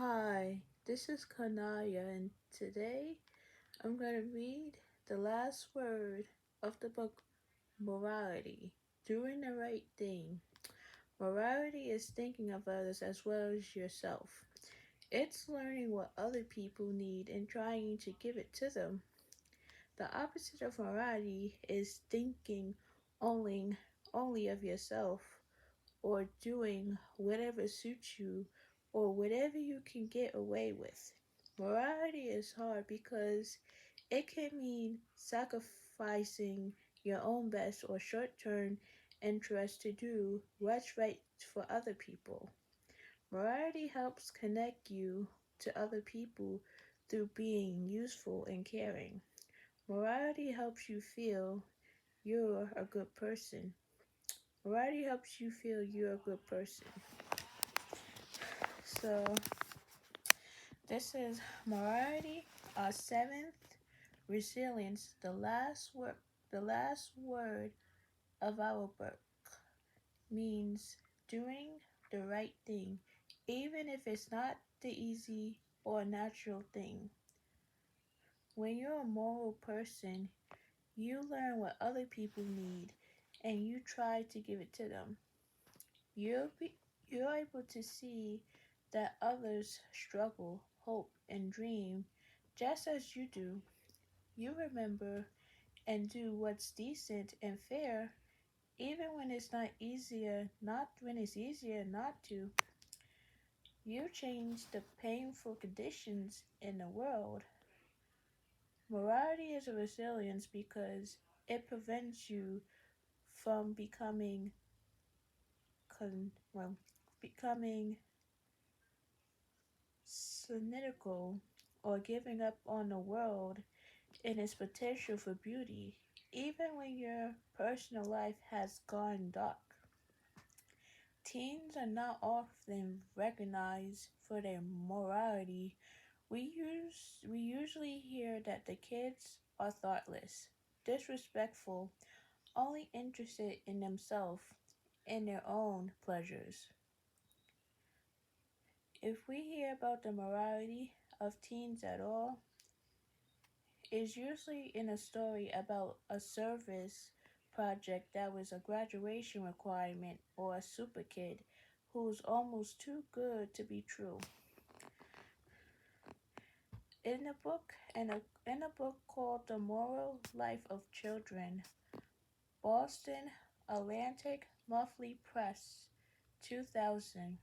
Hi, this is Kanaya, and today I'm going to read the last word of the book Morality, Doing the Right Thing. Morality is thinking of others as well as yourself. It's learning what other people need and trying to give it to them. The opposite of morality is thinking only, only of yourself or doing whatever suits you or whatever you can get away with. Morality is hard because it can mean sacrificing your own best or short term interest to do what's right for other people. Morality helps connect you to other people through being useful and caring. Morality helps you feel you're a good person. Morality helps you feel you're a good person. So this is morality. Seventh, resilience. The last word of our book means doing the right thing, even if it's not the easy or natural thing. When you're a moral person, you learn what other people need, and you try to give it to them. You'll be you're able to see that others struggle, hope, and dream just as you do. You remember and do what's decent and fair, even when it's easier not to. You change the painful conditions in the world. Morality is a resilience because it prevents you from becoming cynical or giving up on the world and its potential for beauty, even when your personal life has gone dark. Teens are not often recognized for their morality. We usually hear that the kids are thoughtless, disrespectful, only interested in themselves and their own pleasures. If we hear about the morality of teens at all, it's usually in a story about a service project that was a graduation requirement or a super kid who's almost too good to be true. In a book called The Moral Life of Children, Boston Atlantic Monthly Press, 2000,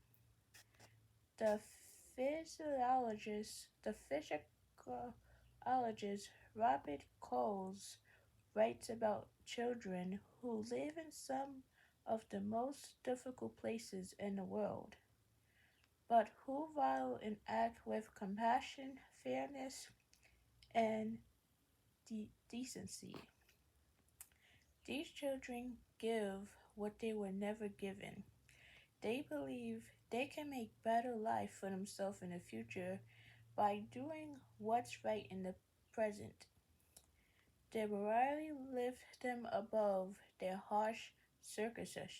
the physiologist Robert Coles writes about children who live in some of the most difficult places in the world, but who value and act with compassion, fairness, and decency. These children give what they were never given. They believe they can make better life for themselves in the future by doing what's right in the present. They morally lift them above their harsh circumstances.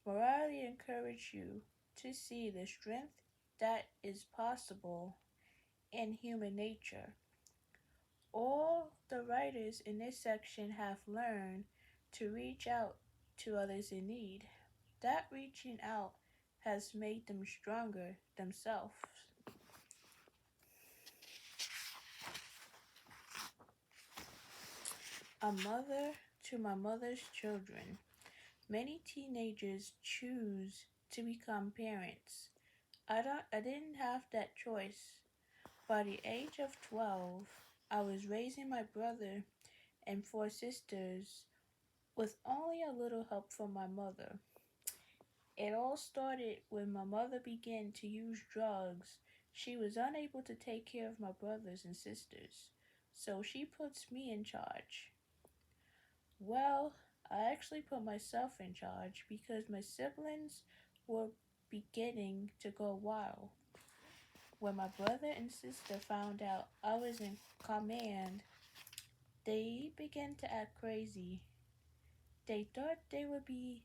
Morally encourage you to see the strength that is possible in human nature. All the writers in this section have learned to reach out to others in need. That reaching out has made them stronger themselves. A mother to my mother's children. Many teenagers choose to become parents. I didn't have that choice. By the age of 12, I was raising my brother and four sisters with only a little help from my mother. It all started when my mother began to use drugs. She was unable to take care of my brothers and sisters, so she puts me in charge. Well, I actually put myself in charge because my siblings were beginning to go wild. When my brother and sister found out I was in command, they began to act crazy. They thought they would be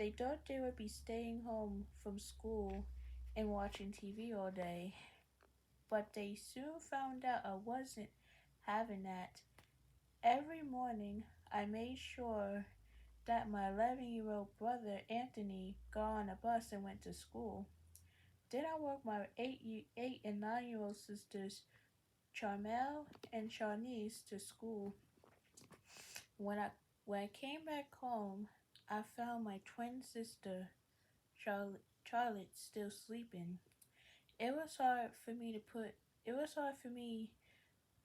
They thought they would be staying home from school and watching TV all day, but they soon found out I wasn't having that. Every morning, I made sure that my 11-year-old brother Anthony got on a bus and went to school. Then I woke my 8 and 9-year-old sisters Charmel and Charnice to school. When I when I came back home, I found my twin sister Charlotte still sleeping. It was hard for me to put it was hard for me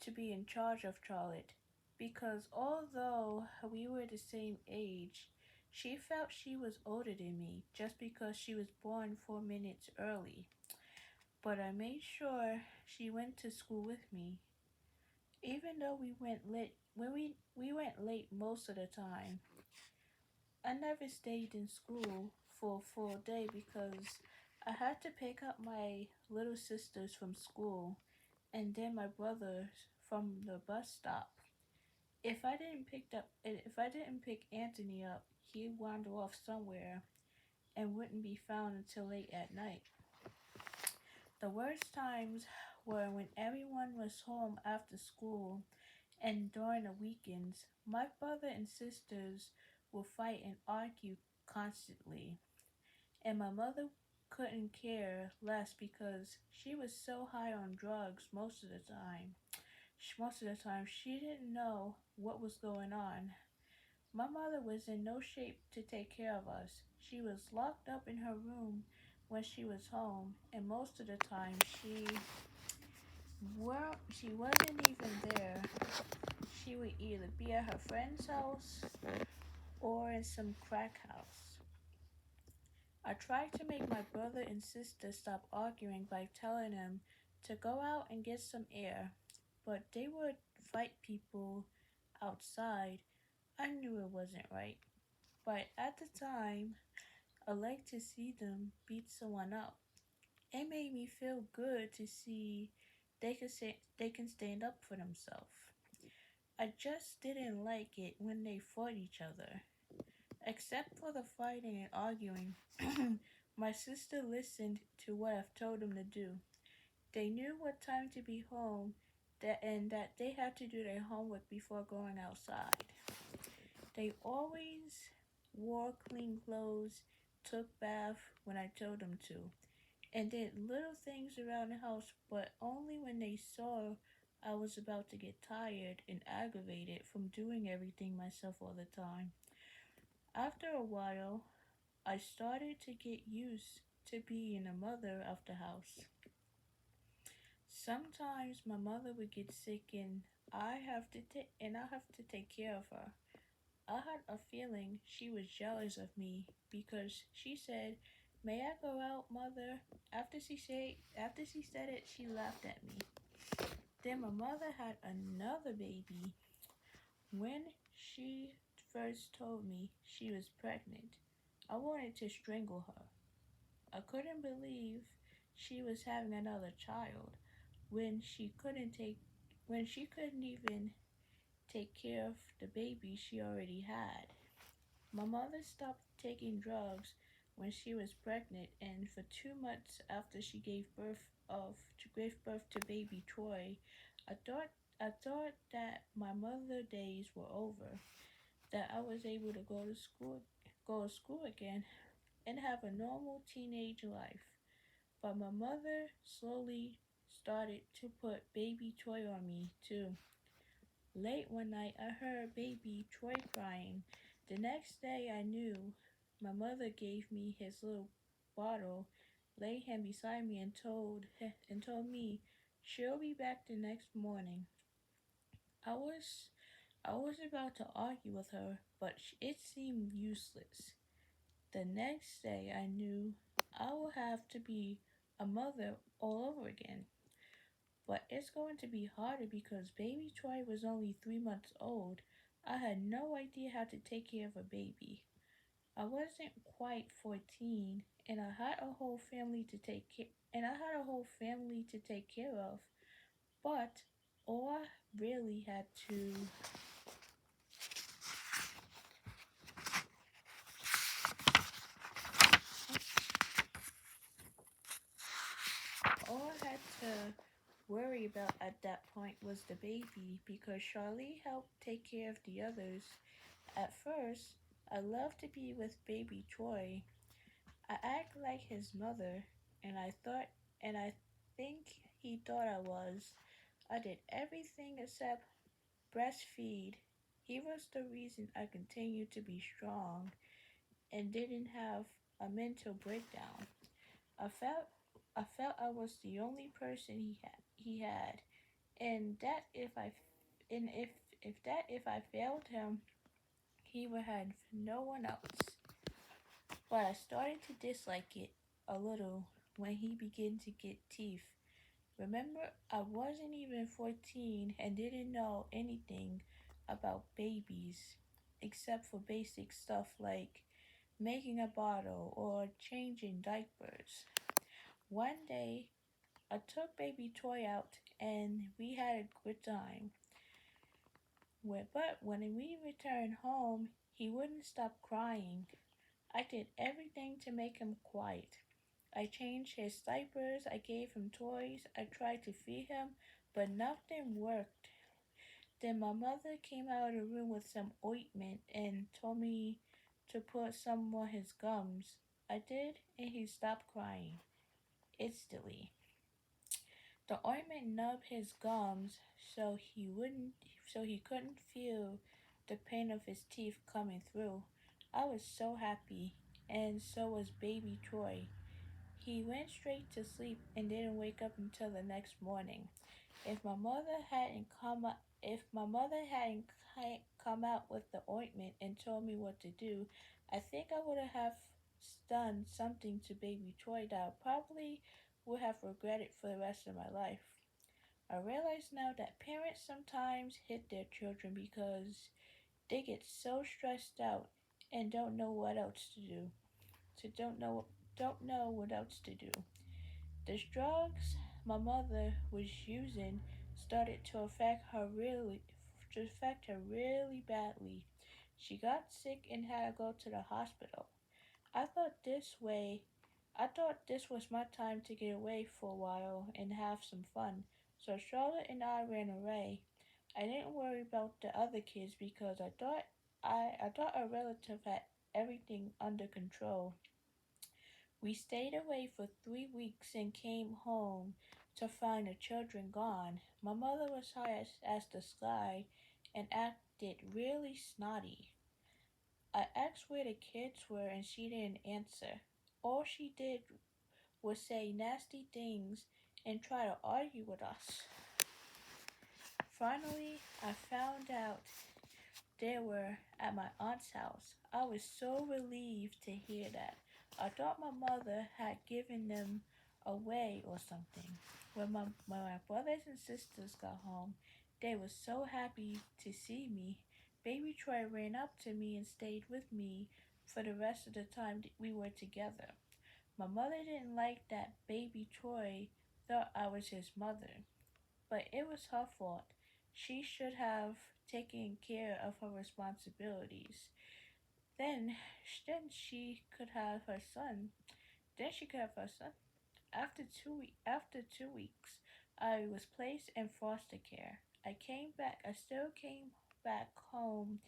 to be in charge of Charlotte because although we were the same age, she felt she was older than me just because she was born 4 minutes early. But I made sure she went to school with me, even though we went late. We went late most of the time. I never stayed in school for a full day because I had to pick up my little sisters from school and then my brothers from the bus stop. If I didn't pick Anthony up, he'd wander off somewhere and wouldn't be found until late at night. The worst times were when everyone was home after school and during the weekends. My brother and sisters would fight and argue constantly, and my mother couldn't care less because she was so high on drugs most of the time. Most of the time, she didn't know what was going on. My mother was in no shape to take care of us. She was locked up in her room when she was home, and most of the time she wasn't even there. She would either be at her friend's house or in some crack house. I tried to make my brother and sister stop arguing by telling them to go out and get some air, but they would fight people outside. I knew it wasn't right, but at the time, I liked to see them beat someone up. It made me feel good to see they can stand up for themselves. I just didn't like it when they fought each other. Except for the fighting and arguing, my sister listened to what I've told them to do. They knew what time to be home and that they had to do their homework before going outside. They always wore clean clothes, took baths when I told them to, and did little things around the house, but only when they saw I was about to get tired and aggravated from doing everything myself all the time. After a while, I started to get used to being a mother of the house. Sometimes my mother would get sick and I have to take care of her. I had a feeling she was jealous of me because she said, "May I go out, mother?" After she said it, she laughed at me. Then my mother had another baby. When she first told me she was pregnant, I wanted to strangle her. I couldn't believe she was having another child when she couldn't even take care of the baby she already had. My mother stopped taking drugs when she was pregnant, and for 2 months after she gave birth to baby Troy, I thought I thought that my mother days were over, that I was able to go to school again, and have a normal teenage life. But my mother slowly started to put baby Troy on me too. Late one night, I heard baby Troy crying. The next day, I knew. My mother gave me his little bottle, laid him beside me, and told me she'll be back the next morning. I was I was about to argue with her, but it seemed useless. The next day, I knew I will have to be a mother all over again. But it's going to be harder because baby Troy was only 3 months old. I had no idea how to take care of a baby. I wasn't quite 14 and I had a whole family to take care of. But all I really had to had to worry about at that point was the baby because Charlie helped take care of the others. At first, I loved to be with baby Troy. I act like his mother, and I think he thought I was. I did everything except breastfeed. He was the reason I continued to be strong and didn't have a mental breakdown. I felt I felt I was the only person he had, and that if I failed him, he would have no one else. But I started to dislike it a little when he began to get teeth. Remember, I wasn't even 14 and didn't know anything about babies except for basic stuff like making a bottle or changing diapers. One day, I took baby Toy out and we had a good time. But when we returned home, he wouldn't stop crying. I did everything to make him quiet. I changed his diapers, I gave him toys, I tried to feed him, but nothing worked. Then my mother came out of the room with some ointment and told me to put some on his gums. I did, and he stopped crying instantly. The ointment numbed his gums so he couldn't feel the pain of his teeth coming through. I was so happy, and so was baby Troy. He went straight to sleep and didn't wake up until the next morning. If my mother hadn't come out with the ointment and told me what to do, I think I would have done something to baby Troy that I probably would have regretted for the rest of my life. I realize now that parents sometimes hit their children because they get so stressed out and don't know what else to do. To don't know what else to do. The drugs my mother was using started to affect her really badly. She got sick and had to go to the hospital. I thought this way I thought this was my time to get away for a while and have some fun. So Charlotte and I ran away. I didn't worry about the other kids because I thought our relative had everything under control. We stayed away for 3 weeks and came home to find the children gone. My mother was high as the sky and acted really snotty. I asked where the kids were and she didn't answer. All she did was say nasty things and try to argue with us. Finally, I found out they were at my aunt's house. I was so relieved to hear that. I thought my mother had given them away or something. When my brothers and sisters got home, they were so happy to see me. Baby Troy ran up to me and stayed with me for the rest of the time that we were together. My mother didn't like that baby Troy thought I was his mother, but it was her fault. She should have taken care of her responsibilities. Then, then she could have her son. Then she could have her son. After 2 weeks, I was placed in foster care. I still came back home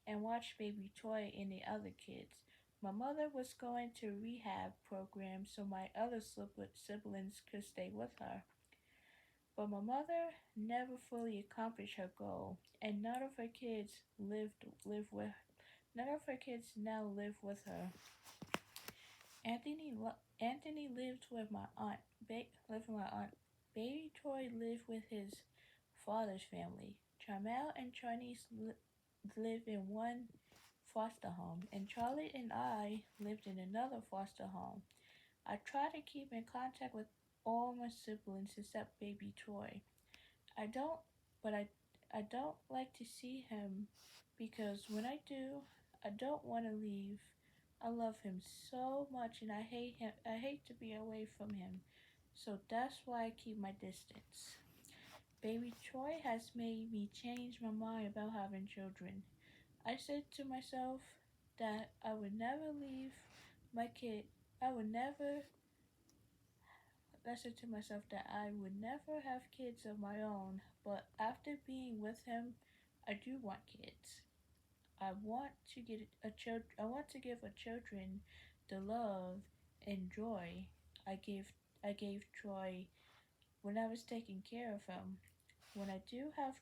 and watched baby Troy and the other kids. My mother was going to rehab program so my other siblings could stay with her. But my mother never fully accomplished her goal, and none of her kids now live with her. Anthony lived with my aunt. Lived with my aunt. Baby Troy lived with his father's family. Jamel and Chinese live in one foster home, and Charlie and I lived in another foster home. I try to keep in contact with all my siblings except baby Troy. I don't, but I don't like to see him because when I do, I don't want to leave. I love him so much and I hate him. I hate to be away from him. So that's why I keep my distance. Baby Troy has made me change my mind about having children. I said to myself that I would never leave my kid. I would never said to myself that I would never have kids of my own, but after being with him, I do want kids. I want to give a children the love and joy I gave I gave Troy when I was taking care of him. When I do have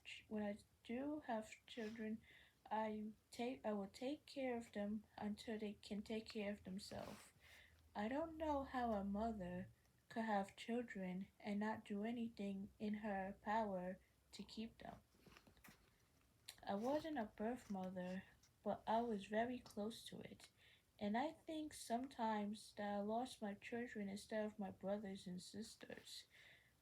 children, I will take care of them until they can take care of themselves. I don't know how a mother could have children and not do anything in her power to keep them. I wasn't a birth mother, but I was very close to it. And I think sometimes that I lost my children instead of my brothers and sisters.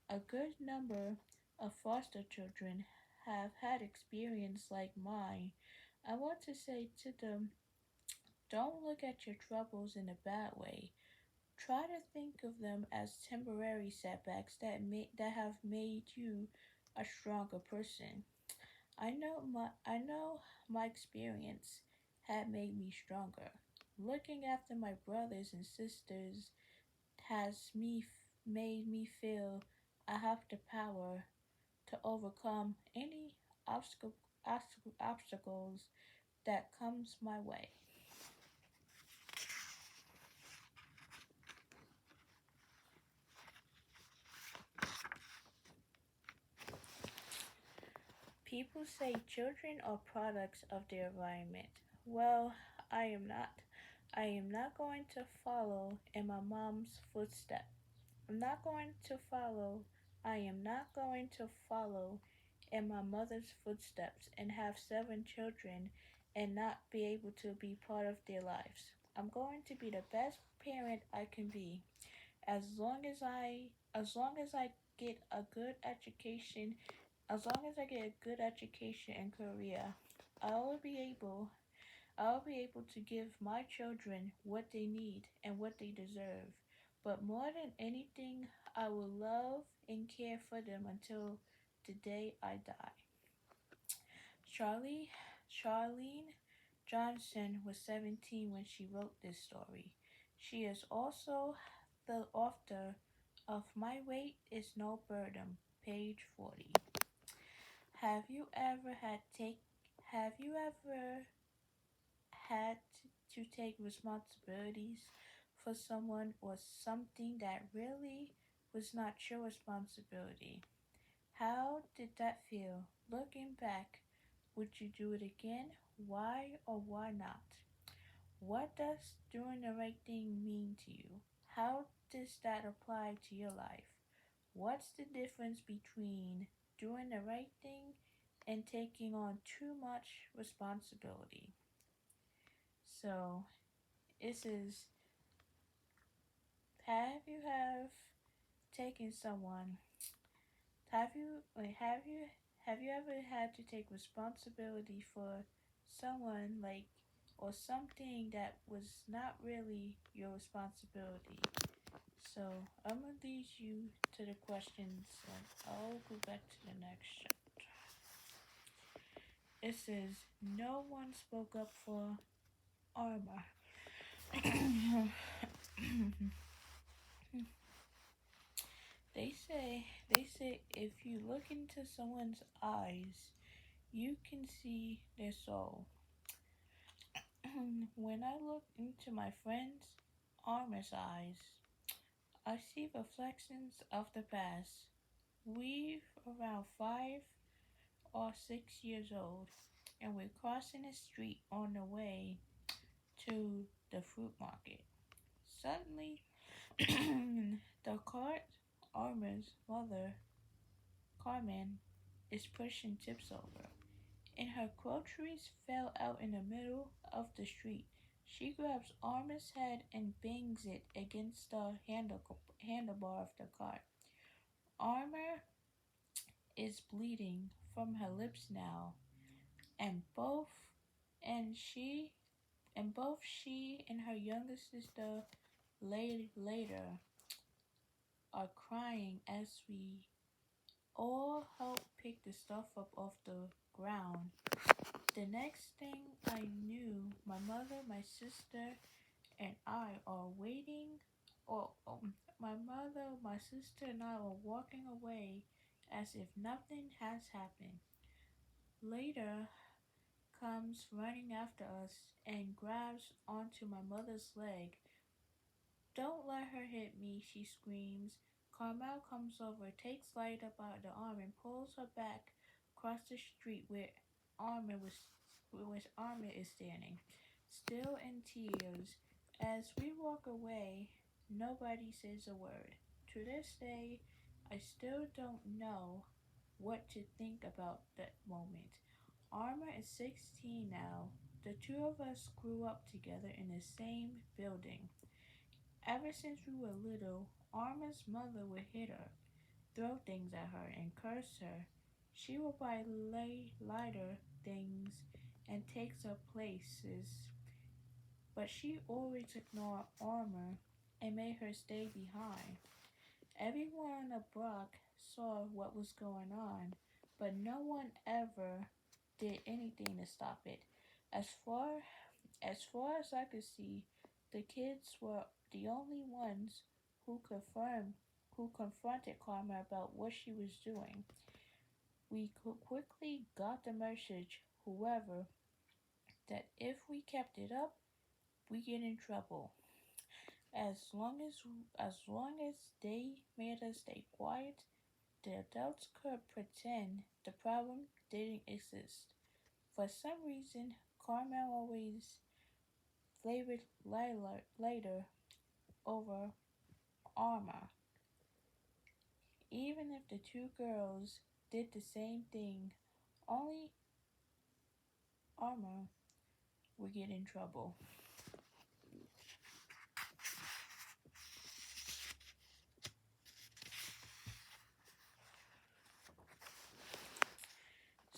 A good number of foster children have had experience like mine. I want to say to them, don't look at your troubles in a bad way. Try to think of them as temporary setbacks that have made you a stronger person. I know my experience had made me stronger. Looking after my brothers and sisters made me feel I have the power to overcome any obstacle, obstacles that comes my way. People say children are products of their environment. Well, I am not. I am not going to follow in my mom's footsteps. I'm not going to follow. I am not going to follow in my mother's footsteps and have 7 children and not be able to be part of their lives. I'm going to be the best parent I can be as long as I get a good education, as long as I get a good education in Korea, I will be able I'll be able to give my children what they need and what they deserve. But more than anything, I will love and care for them until the day I die. Charlie, Charlene Johnson was 17 when she wrote this story. She is also the author of My Weight is No Burden, page 40. Have you ever had take have you ever had to take responsibilities for someone or something that really was not your responsibility? How did that feel? Looking back, would you do it again? Why or why not? What does doing the right thing mean to you? How does that apply to your life? What's the difference between doing the right thing and taking on too much responsibility? So, this is have you have taken someone have you like have you ever had to take responsibility for someone like or something that was not really your responsibility? So I'm gonna lead you to the questions and I'll go back to the next chapter. It says no one spoke up for Arma. They say if you look into someone's eyes, you can see their soul. When I look into my friend's Arma's eyes, I see reflections of the past. We're around 5 or 6 years old, and we're crossing the street on the way to the fruit market. Suddenly, the cart Arma's mother, Carmen, is pushing tips over, and her groceries fell out in the middle of the street. She grabs Arma's head and bangs it against the handlebar of the cart. Arma is bleeding from her lips now, and and she both she and her younger sister later are crying as we all help pick the stuff up off the ground. The next thing I knew, my mother, my sister, and I are waiting. Or my mother mother, my sister, and I were walking away as if nothing has happened. Later comes running after us and grabs onto my mother's leg. Don't let her hit me, she screams. Carmel comes over, takes Lyda by the arm, and pulls her back across the street where Armor is standing, still in tears. As we walk away, nobody says a word. To this day, I still don't know what to think about that moment. Armor is 16 now. The two of us grew up together in the same building. Ever since we were little, Arma's mother would hit her, throw things at her, and curse her. She would buy lighter things and takes her places, but she always ignored Armor and made her stay behind. Everyone on the block saw what was going on, but no one ever did anything to stop it. As far as I could see, the kids were the only ones who confirmed who confronted Karma about what she was doing. We quickly got the message, whoever, that if we kept it up, we get in trouble. As long as they made us stay quiet, the adults could pretend the problem didn't exist. For some reason, Carmel always favored later over Arma, even if the two girls did the same thing. Only Arma would get in trouble.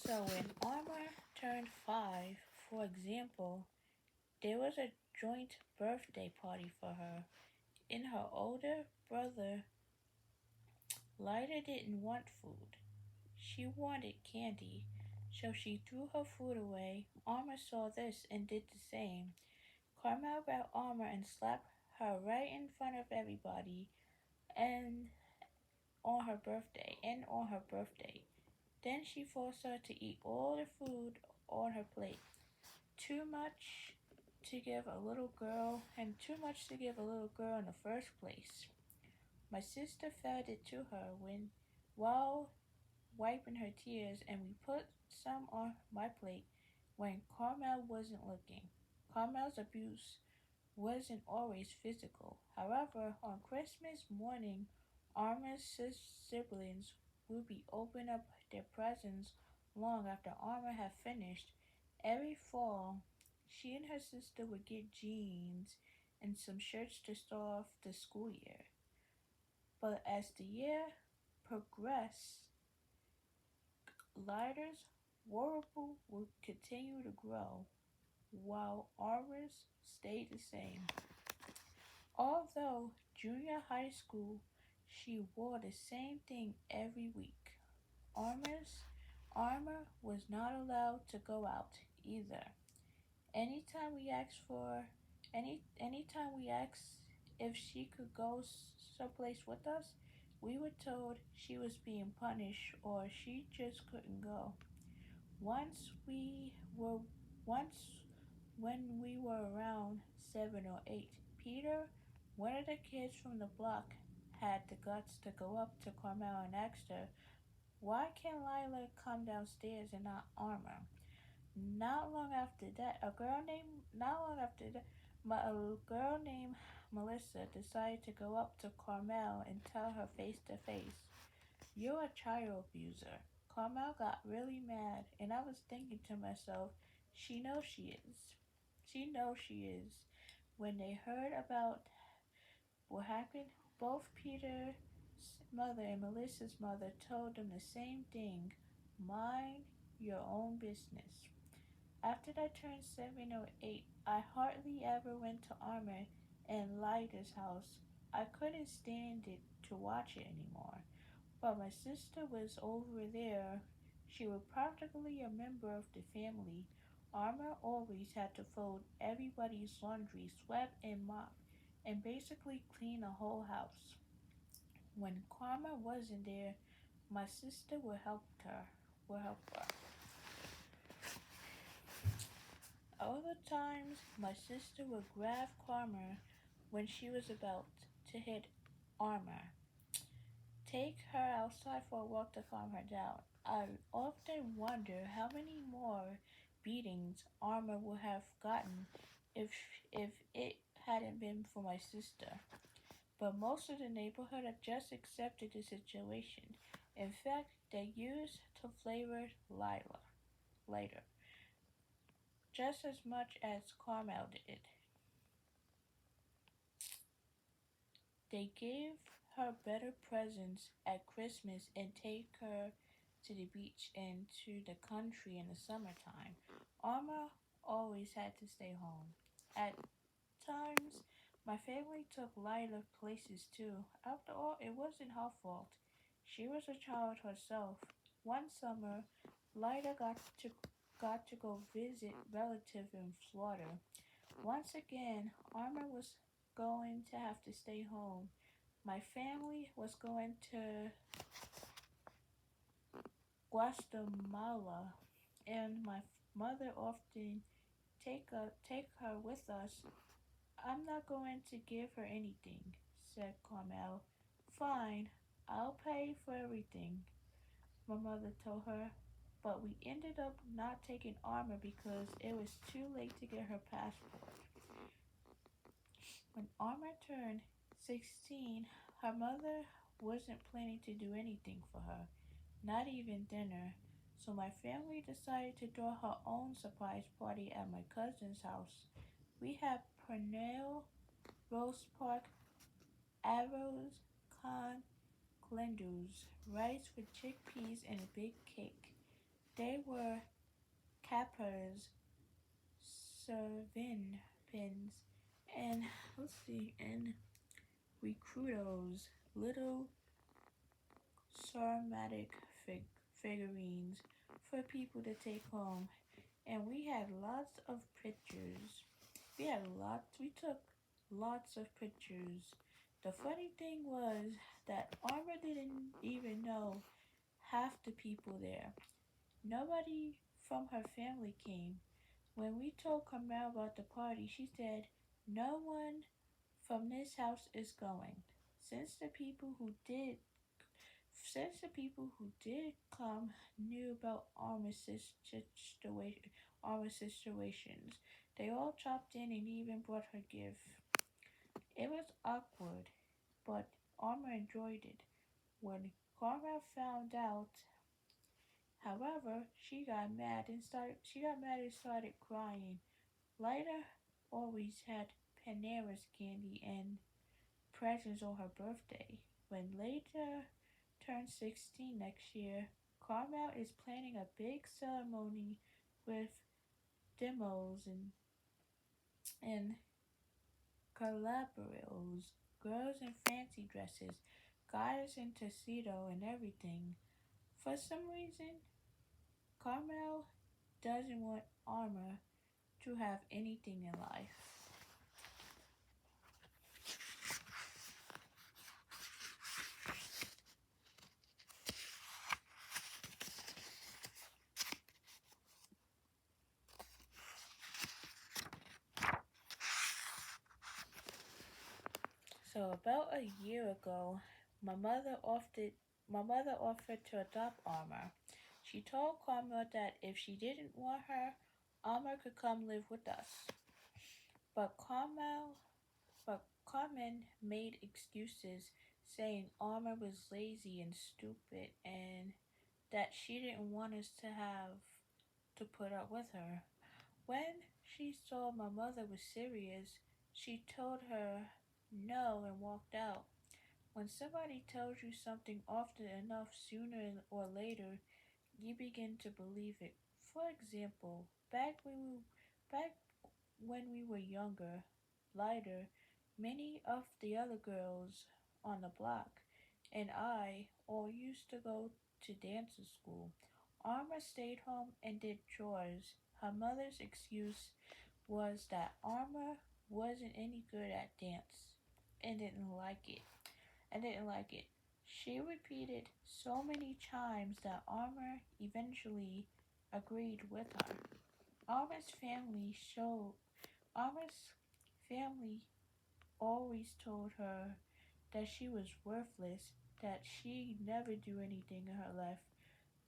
So when Arma turned 5, for example, there was a joint birthday party for her. And her older brother, Lyda, didn't want food. She wanted candy, so she threw her food away. Arma saw this and did the same. Carmel grabbed Arma and slapped her right in front of everybody and on her birthday. Then she forced her to eat all the food on her plate. Too much to give a little girl, and too much to give a little girl in the first place. My sister fed it to her while wiping her tears, and we put some on my plate when Carmel wasn't looking. Carmel's abuse wasn't always physical. However, on Christmas morning, Arma's siblings would be opening up their presents long after Arma had finished. Every fall, she and her sister would get jeans and some shirts to start off the school year. But as the year progressed, Lighter's warble would continue to grow, while Arma's stayed the same. Although junior high school, she wore the same thing every week. Arma's Armor was not allowed to go out either. Anytime we asked for anytime we asked if she could go someplace with us, we were told she was being punished or she just couldn't go. Once we were once when we were around 7 or 8, Peter, one of the kids from the block, had the guts to go up to Carmel and ask her, "Why can't Lila come downstairs and not Armor?" Not long after that, a girl named Melissa decided to go up to Carmel and tell her face to face, "You're a child abuser." Carmel got really mad, and I was thinking to myself, she knows she is. She knows she is. When they heard about what happened, both Peter's mother and Melissa's mother told them the same thing: mind your own business. After I turned 7 or 8, I hardly ever went to Armor and Lyda's house. I couldn't stand it to watch it anymore. But my sister was over there. She was practically a member of the family. Armor always had to fold everybody's laundry, sweep and mop, and basically clean the whole house. When Karma wasn't there, my sister would help her. Would help her. Other times, my sister would grab Karma when she was about to hit Armor, take her outside for a walk to calm her down. I often wonder how many more beatings Armor would have gotten if if it hadn't been for my sister. But most of the neighborhood had just accepted the situation. In fact, they used to flavor Lila later, just as much as Carmel did. They gave her better presents at Christmas and take her to the beach and to the country in the summertime. Alma always had to stay home. At times, my family took Lila places too. After all, it wasn't her fault. She was a child herself. One summer, Lila got to go visit relative in Florida. Once again, Armor was going to have to stay home. My family was going to Guatemala, and my mother often take her with us. I'm not going to give her anything, said Carmel. Fine, I'll pay for everything, my mother told her. But we ended up not taking Armor because it was too late to get her passport. When Armor turned 16, her mother wasn't planning to do anything for her, not even dinner. So my family decided to throw her own surprise party at my cousin's house. We had pernil, roast pork, arrows, con, glendus, rice with chickpeas, and a big cake. They were capers, servin pins, and let's see, and recruitos, little ceramic figurines for people to take home. And we had lots of pictures. We took lots of pictures. The funny thing was that Armor didn't even know half the people there. Nobody from her family came. When we told Carmel about the party, she said, "No one from this house is going." Since the people who did since the people who did come knew about Arma's situations, they all chopped in and even brought her gift. It was awkward, but Arma enjoyed it. When Karma found out, however, she got mad and started crying. Lila always had Panera's candy and presents on her birthday. When Lita turns 16 next year, Carmel is planning a big ceremony with demos and collaborals, girls in fancy dresses, guys in tuxedo and everything. For some reason, Carmel doesn't want Armor to have anything in life. So about a year ago, my mother offered my mother offered to adopt Armor. She told Carmel that if she didn't want her, Armor could come live with us. But Carmen made excuses, saying Armor was lazy and stupid and that she didn't want us to have to put up with her. When she saw my mother was serious, she told her no and walked out. When somebody tells you something often enough, sooner or later, you begin to believe it. For example, back when we were younger, lighter, many of the other girls on the block and I all used to go to dance school. Arma stayed home and did chores. Her mother's excuse was that Arma wasn't any good at dance and didn't like it. She repeated so many times that Armor eventually agreed with her. Armor's family showed Armor's family always told her that she was worthless, that she'd never do anything in her life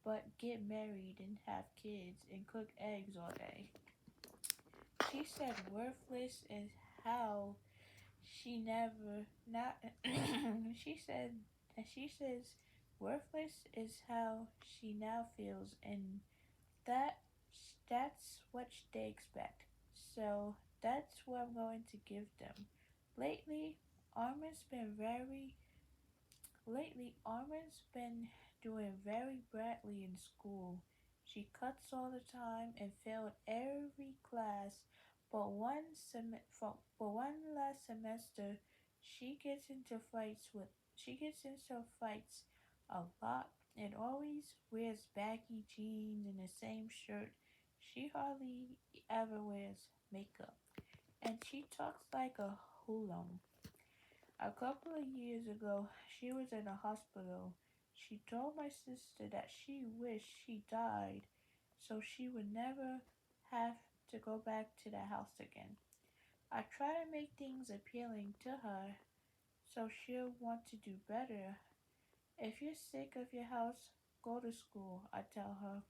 but get married and have kids and cook eggs all day. She said worthless is how she never not she said she says worthless is how she now feels, and that that's what they expect. So that's what I'm going to give them. Lately, Armin's been very Lately, Armin's been doing very badly in school. She cuts all the time and failed every class, but one last semester, she gets into fights a lot and always wears baggy jeans and the same shirt. She hardly ever wears makeup, and she talks like a hoodlum. A couple of years ago, she was in a hospital. She told my sister that she wished she died so she would never have to go back to that house again. I try to make things appealing to her so she'll want to do better. If you're sick of your house, go to school, I tell her.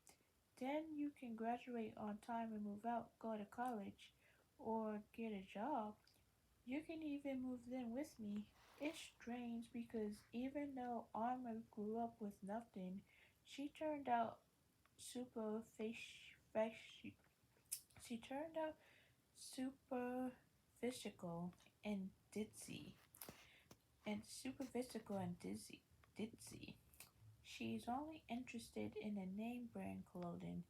Then you can graduate on time and move out, go to college, or get a job. You can even move in with me. It's strange because even though Arma grew up with nothing, she turned out super she turned out super physical and ditzy. She's only interested in the name brand clothing,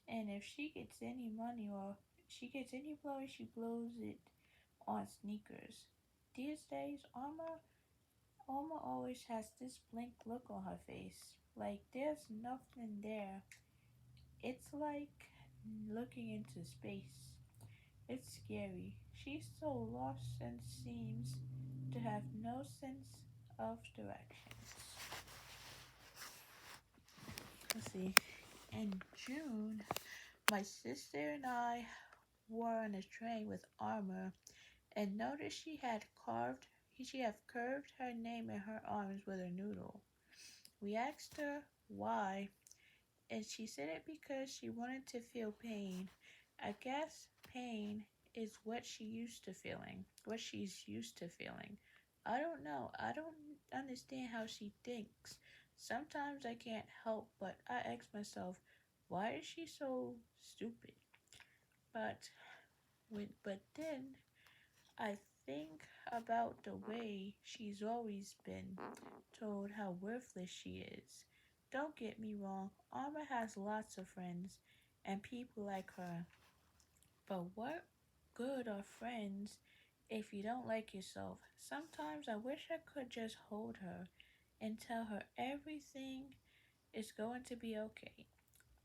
and if she gets any money or she gets any blow, she blows it on sneakers. These days, Alma always has this blank look on her face, like there's nothing there. It's like looking into space. It's scary. She's so lost and seems to have no sense of direction. Let's see. In June, my sister and I were on a train with Armor and noticed she had curved her name in her arms with a noodle. We asked her why, and she said it because she wanted to feel pain. I guess pain is what she's used to feeling. I don't know. I don't understand how she thinks. Sometimes I can't help but I ask myself, why is she so stupid? But then I think about the way she's always been told how worthless she is. Don't get me wrong, Alma has lots of friends and people like her. But what good are friends if you don't like yourself? Sometimes I wish I could just hold her and tell her everything is going to be okay.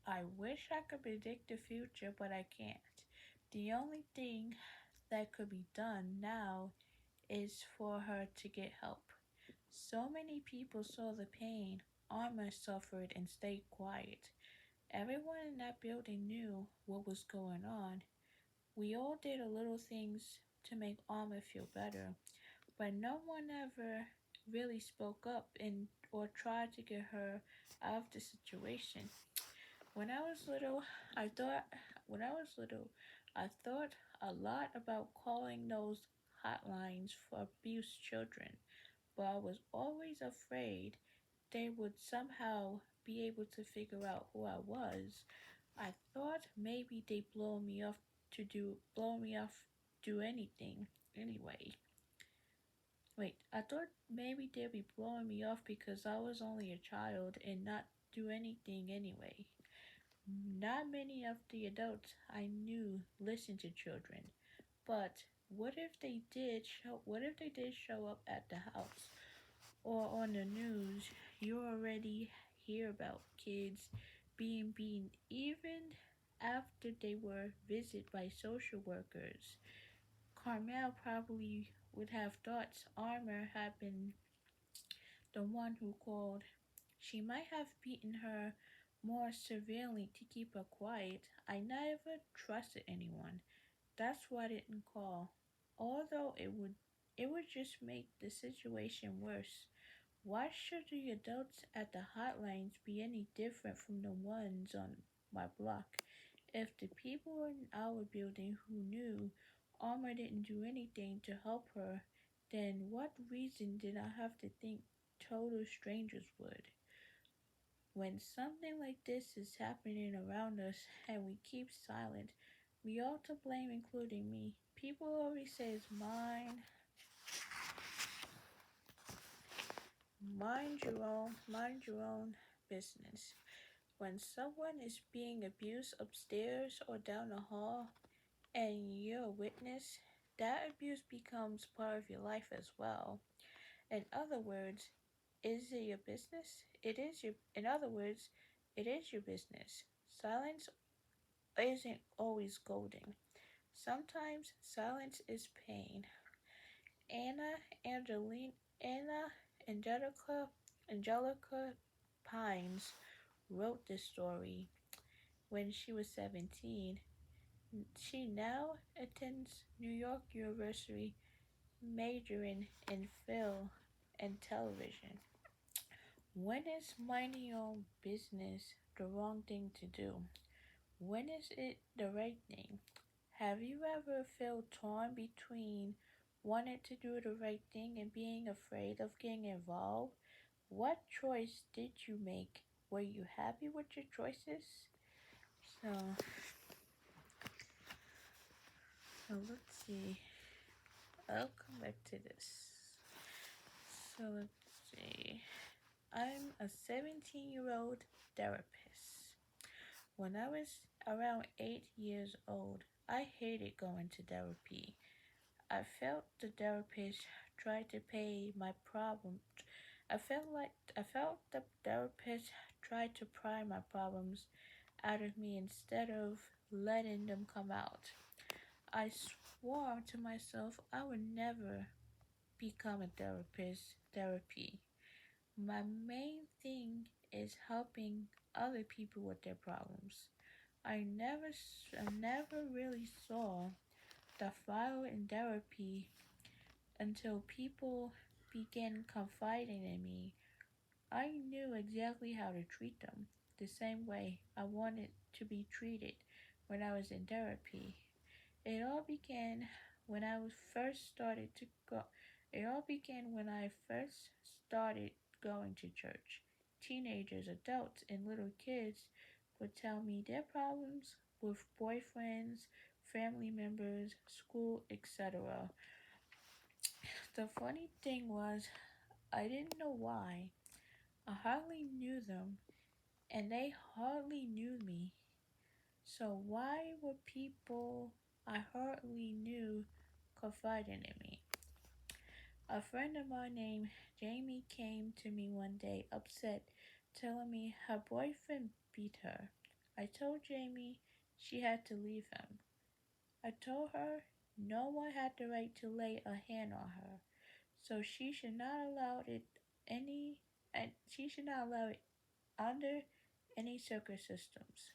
I wish I could predict the future, but I can't. The only thing that could be done now is for her to get help. So many people saw the pain Arma suffered and stayed quiet. Everyone in that building knew what was going on. We all did a little things to make Arma feel better, but no one ever really spoke up and or tried to get her out of the situation. When I was little, I thought when I was little, I thought a lot about calling those hotlines for abused children, but I was always afraid they would somehow be able to figure out who I was. I thought maybe they blow me off do anything anyway. Wait, I thought maybe they'd be blowing me off because I was only a child and not do anything anyway. Not many of the adults I knew listened to children, but what if they did show up at the house or on the news? You already hear about kids being beaten even after they were visited by social workers. Carmel probably would have thought Armor had been the one who called. She might have beaten her more severely to keep her quiet. I never trusted anyone. That's why I didn't call. Although it would just make the situation worse. Why should the adults at the hotlines be any different from the ones on my block? If the people in our building who knew Alma didn't do anything to help her, then what reason did I have to think total strangers would? When something like this is happening around us and we keep silent, we all to blame, including me. People always say it's mind your own business. When someone is being abused upstairs or down the hall and you're a witness, that abuse becomes part of your life as well. In other words, is it your business? It is your in other words, it is your business. Silence isn't always golden. Sometimes silence is pain. Anna Angeline Anna Angelica Pines wrote this story when she was 17. She now attends New York University, majoring in film and television. When is minding your own business the wrong thing to do? When is it the right thing? Have you ever felt torn between wanting to do the right thing and being afraid of getting involved? What choice did you make? Were you happy with your choices? So, let's see. I'll come back to this. So let's see. I'm a 17-year-old therapist. When I was around 8 years old, I hated going to therapy. I felt the therapist tried to pay my problem. I felt the therapist tried to pry my problems out of me instead of letting them come out. I swore to myself I would never become a therapy. My main thing is helping other people with their problems. I never really saw the value in therapy until people began confiding in me. I knew exactly how to treat them, the same way I wanted to be treated when I was in therapy. It all began when I was first started to go. It all began when I first started going to church. Teenagers, adults, and little kids would tell me their problems with boyfriends, family members, school, etc. The funny thing was, I didn't know why. I hardly knew them, and they hardly knew me. So why would people I hardly knew confiding in me? A friend of mine named Jamie came to me one day upset, telling me her boyfriend beat her. I told Jamie she had to leave him. I told her no one had the right to lay a hand on her, so she should not allow it under any circumstances.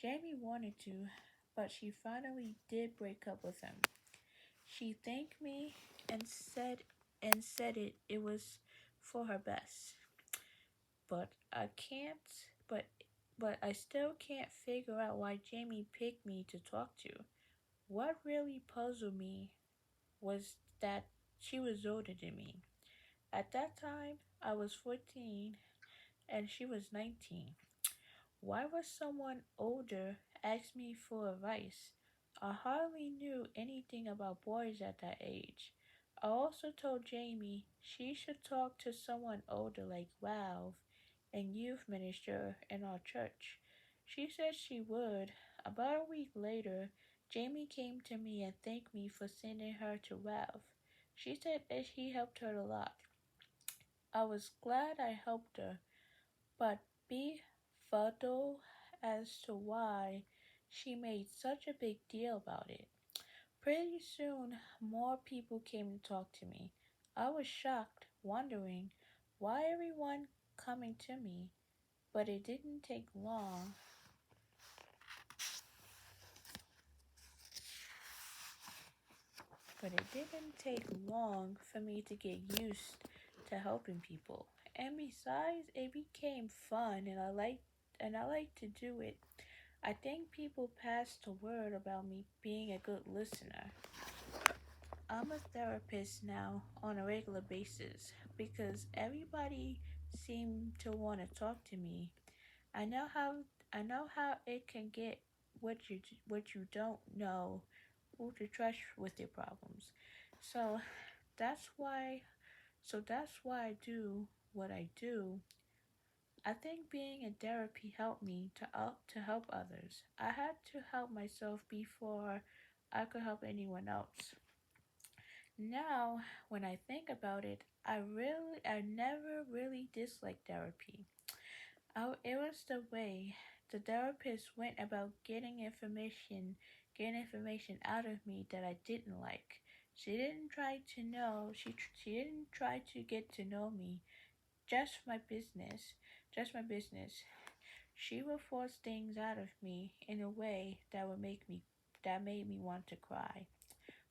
Jamie wanted to, but she finally did break up with him. She thanked me and said it was for her best. But I can't but but I still can't figure out why Jamie picked me to talk to. What really puzzled me was that she was older than me. At that time, I was 14 and she was 19. Why would someone older ask me for advice? I hardly knew anything about boys at that age. I also told Jamie she should talk to someone older like Ralph and youth minister in our church. She said she would. About a week later, Jamie came to me and thanked me for sending her to Ralph. She said that he helped her a lot. I was glad I helped her, but befuddled as to why she made such a big deal about it. Pretty soon, more people came to talk to me. I was shocked, wondering Why everyone coming to me? But it didn't take long. But it didn't take long for me to get used to helping people. And besides, it became fun and I like to do it. I think people passed the word about me being a good listener. I'm a therapist now on a regular basis because everybody seemed to want to talk to me. I know how I know how it can get what you don't know who to trust with your problems. So that's why that's why I do what I do. I think being in therapy helped me to help others. I had to help myself before I could help anyone else. Now, when I think about it, I never really disliked therapy. It was the way the therapist went about getting information out of me that I didn't like. She didn't try to know. She didn't try to get to know me. Just my business. Just my business. She would force things out of me in a way that made me want to cry.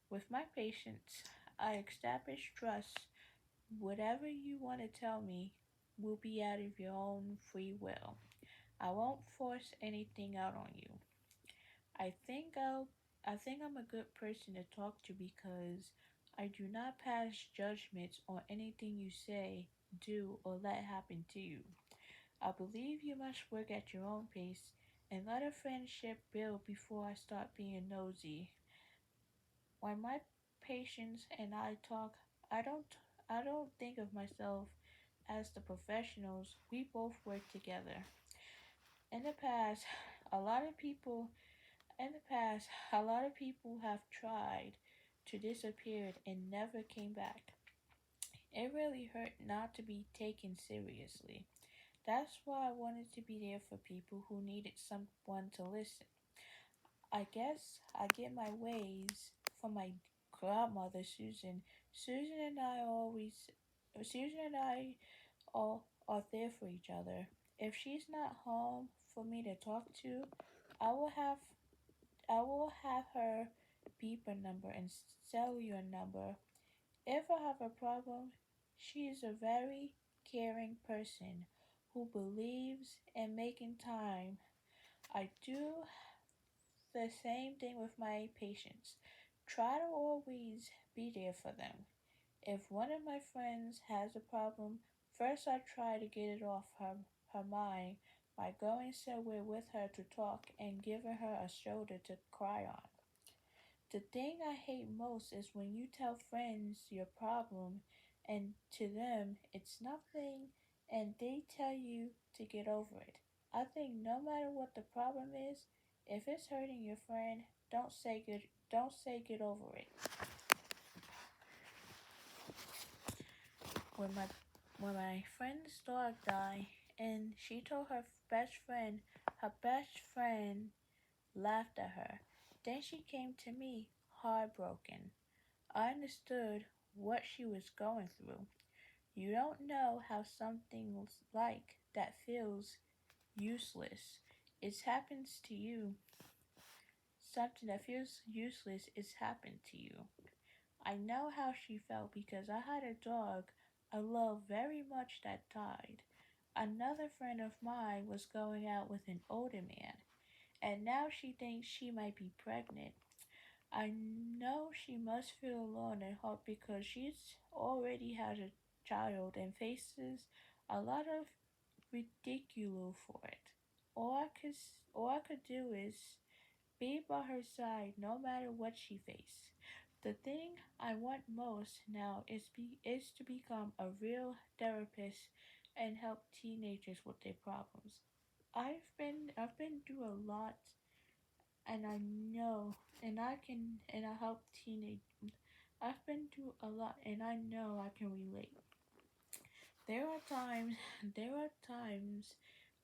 With my patients, I establish trust. Whatever you want to tell me will be out of your own free will. I won't force anything out on you. I think I'll I think I'm a good person to talk to because I do not pass judgments on anything you say, do, or let happen to you. I believe you must work at your own pace and let a friendship build before I start being nosy. When my patients and I talk, I don't I don't think of myself as the professionals. We both work together. In the past, a lot of people in the past, a lot of people have tried to disappear and never came back. It really hurt not to be taken seriously. That's why I wanted to be there for people who needed someone to listen. I guess I get my ways from my grandmother Susan. Susan and I all are there for each other. If she's not home for me to talk to, I will have I will have her beep a number and sell you a number. If I have a problem, she is a very caring person who believes in making time. I do the same thing with my patients. Try to always be there for them. If one of my friends has a problem, first I try to get it off her mind by going somewhere with her to talk and giving her a shoulder to cry on. The thing I hate most is when you tell friends your problem and to them it's nothing and they tell you to get over it. I think no matter what the problem is, if it's hurting your friend, don't say get over it. When my when my friend's dog died and she told her best friend laughed at her. Then she came to me heartbroken. I understood what she was going through. You don't know how something like that feels useless. It happens to you. Something that feels useless is happened to you. I know how she felt because I had a dog I love very much that died. Another friend of mine was going out with an older man, and now she thinks she might be pregnant. I know she must feel alone and hurt because she's already had a child and faces a lot of ridicule for it. All I could do is be by her side no matter what she faces. The thing I want most now is to become a real therapist and help teenagers with their problems. I've been through a lot and I know and I help teenage I've been through a lot and I know I can relate. There are times there are times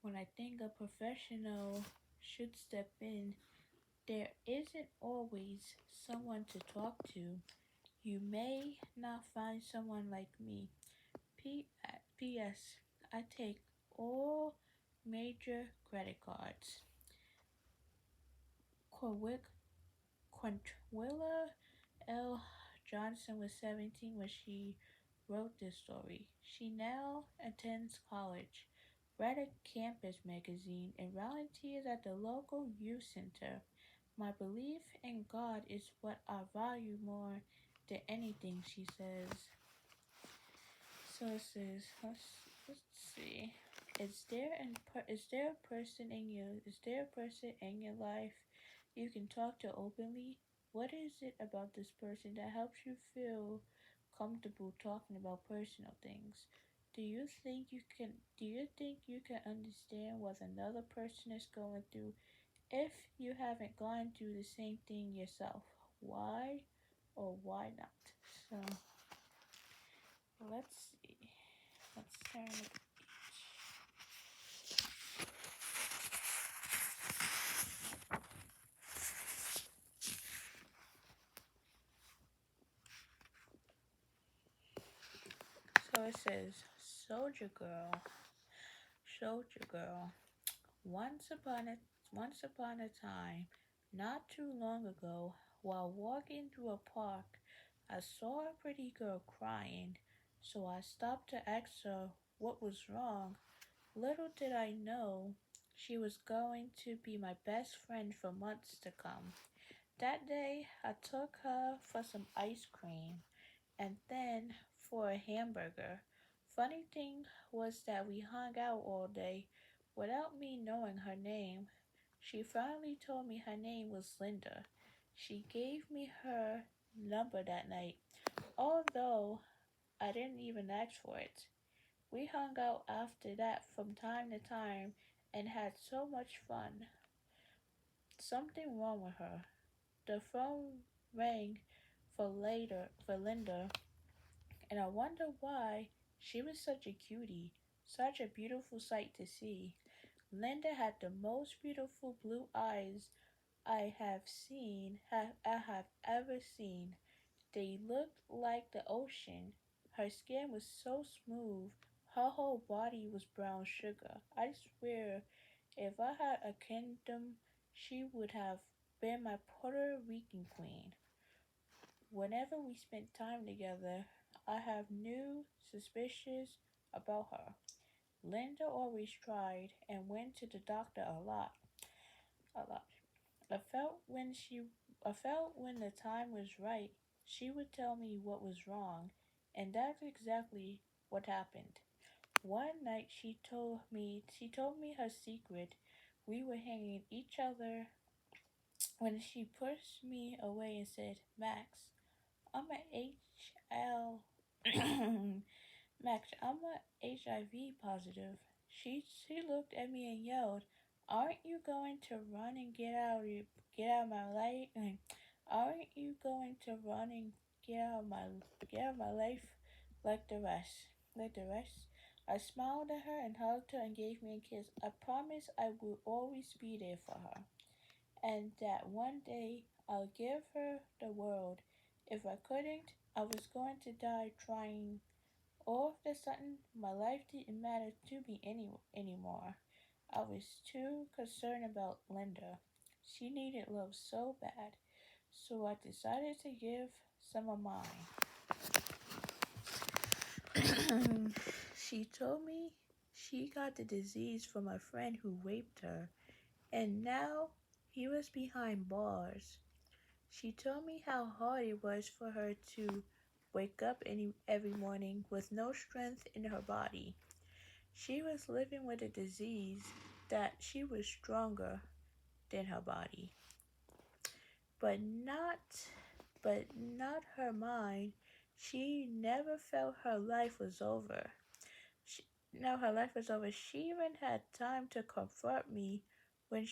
when I think a professional should step in. There isn't always someone to talk to. You may not find someone like me. P- P.S. I take all major credit cards. Corwick Quintwilla L. Johnson was 17 when she wrote this story. She now attends college, read a campus magazine, and volunteers at the local youth center. My belief in God is what I value more than anything, she says. So it says, let's see. Is there a person in your life you can talk to openly? What is it about this person that helps you feel comfortable talking about personal things? Do you think you can understand what another person is going through if you haven't gone through the same thing yourself? Why or why not? So let's see. Let's turn the page. So it says, Soldier Girl, Soldier Girl. Once upon a once upon a time, not too long ago, while walking through a park, I saw a pretty girl crying, so I stopped to ask her what was wrong. Little did I know she was going to be my best friend for months to come. That day, I took her for some ice cream and then for a hamburger. Funny thing was that we hung out all day without me knowing her name. She finally told me her name was Linda. She gave me her number that night, although I didn't even ask for it. We hung out after that from time to time and had so much fun. Something wrong with her. The phone rang for Linda, and I wonder why. She was such a cutie, such a beautiful sight to see. Linda had the most beautiful blue eyes I have ever seen. They looked like the ocean. Her skin was so smooth. Her whole body was brown sugar. I swear, if I had a kingdom, she would have been my Puerto Rican queen. Whenever we spent time together, I have new suspicions about her. Linda always tried and went to the doctor a lot. I felt when the time was right, she would tell me what was wrong, and that's exactly what happened. One night she told me her secret. We were hanging each other when she pushed me away and said, "Max, I'm a HL Max, I'm a HIV positive." She looked at me and yelled, "Aren't you going to run and get out of my life? Aren't you going to run and get out of my life like the rest? Like the rest?" I smiled at her and hugged her and gave me a kiss. I promised I would always be there for her, and that one day I'll give her the world. If I couldn't, I was going to die trying. All of a sudden, my life didn't matter to me anymore. I was too concerned about Linda. She needed love so bad, so I decided to give some of mine. She told me she got the disease from a friend who raped her, and now he was behind bars. She told me how hard it was for her to wake up every morning with no strength in her body. She was living with a disease that she was stronger than her body, but not but not her mind. She never felt her life was over. She, Now her life was over. She even had time to comfort me when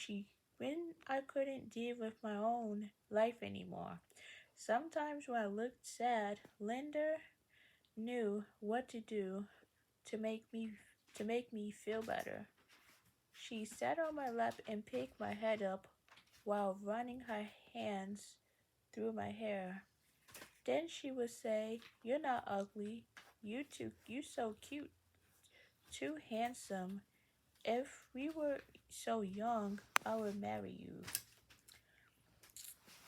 I couldn't deal with my own life anymore. Sometimes when I looked sad, Linda knew what to do to make me to make me feel better. She sat on my lap and picked my head up while running her hands through my hair. Then she would say, "You're not ugly. You so cute. too handsome. If we were so young, I would marry you.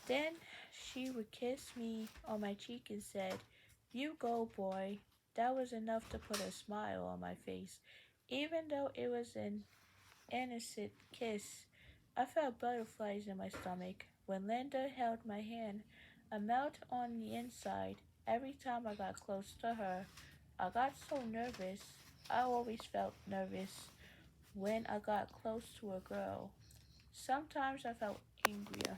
Then she would kiss me on my cheek and said, "You go, boy." That was enough to put a smile on my face. Even though it was an innocent kiss, I felt butterflies in my stomach. When Linda held my hand, a melt on the inside. Every time I got close to her, I got so nervous. I always felt nervous when I got close to a girl. Sometimes I felt angrier.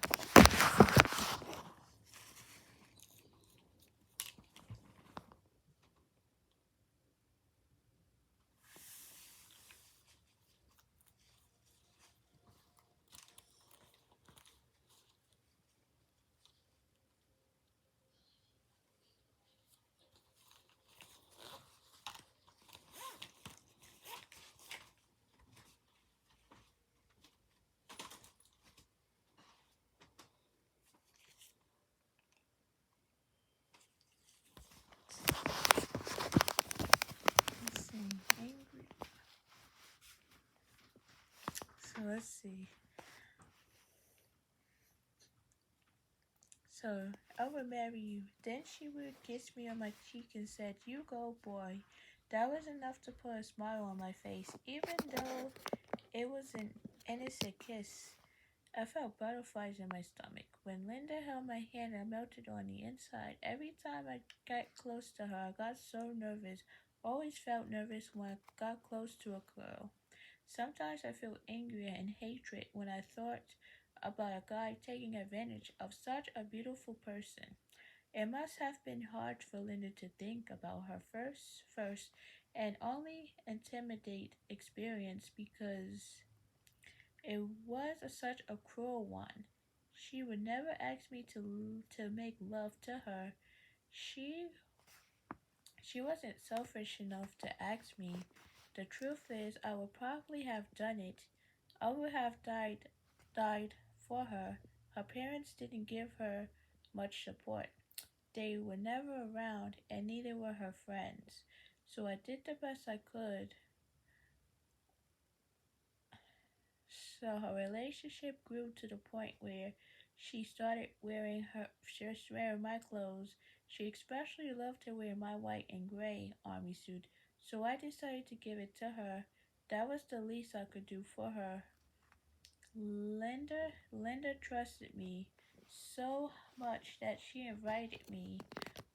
Let's see, angry. So let's see. So I would marry you. Then she would kiss me on my cheek and said, "You go, boy." That was enough to put a smile on my face, even though it was an innocent kiss. I felt butterflies in my stomach. When Linda held my hand, I melted on the inside. Every time I got close to her, I got so nervous. Always felt nervous when I got close to a girl. Sometimes I feel anger and hatred when I thought about a guy taking advantage of such a beautiful person. It must have been hard for Linda to think about her first and only intimidate experience because it was such a cruel one. She would never ask me to make love to her. She she wasn't selfish enough to ask me. The truth is, I would probably have done it. I would have died for her. Her parents didn't give her much support. They were never around, and neither were her friends. So I did the best I could. So her relationship grew to the point where she started wearing my clothes. She especially loved to wear my white and gray army suit. So I decided to give it to her. That was the least I could do for her. Linda trusted me so much that she invited me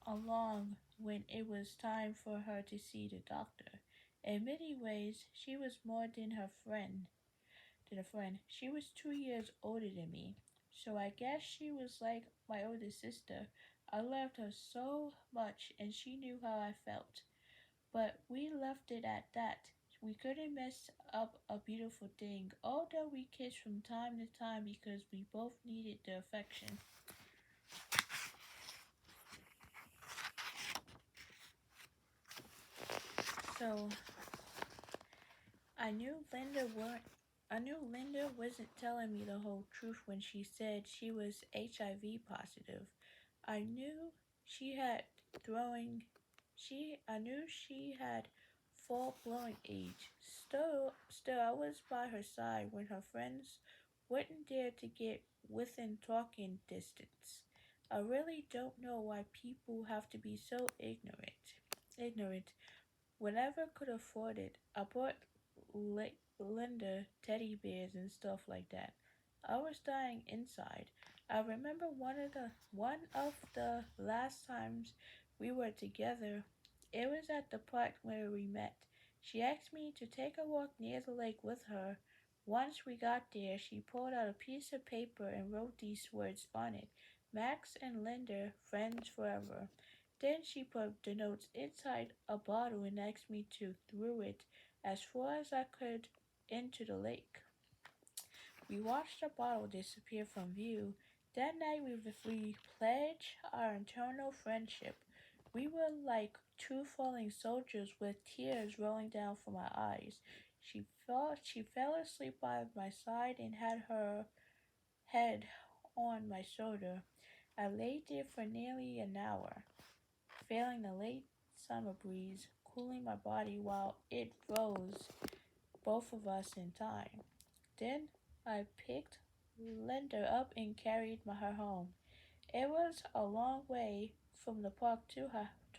along when it was time for her to see the doctor. In many ways, she was more than a friend. She was 2 years older than me, so I guess she was like my older sister. I loved her so much, and she knew how I felt. But we left it at that. We couldn't mess up a beautiful thing, although we kissed from time to time because we both needed the affection. So I knew Linda weren't I knew Linda wasn't telling me the whole truth when she said she was HIV positive. I knew she had throwing I knew she had full blown age. Still I was by her side when her friends wouldn't dare to get within talking distance. I really don't know why people have to be so ignorant. Whenever could afford it, I bought Linda teddy bears and stuff like that. I was dying inside. I remember one of the last times we were together. It was at the park where we met. She asked me to take a walk near the lake with her. Once we got there, she pulled out a piece of paper and wrote these words on it: Max and Linda, friends forever. Then she put the notes inside a bottle and asked me to throw it as far as I could into the lake. We watched the bottle disappear from view. That night we pledged our eternal friendship. We were like two falling soldiers with tears rolling down from our eyes. She fell asleep by my side and had her head on my shoulder. I lay there for nearly an hour, feeling the late summer breeze cooling my body while it froze both of us in time. Then I picked Linda up and carried her home. It was a long way from the park to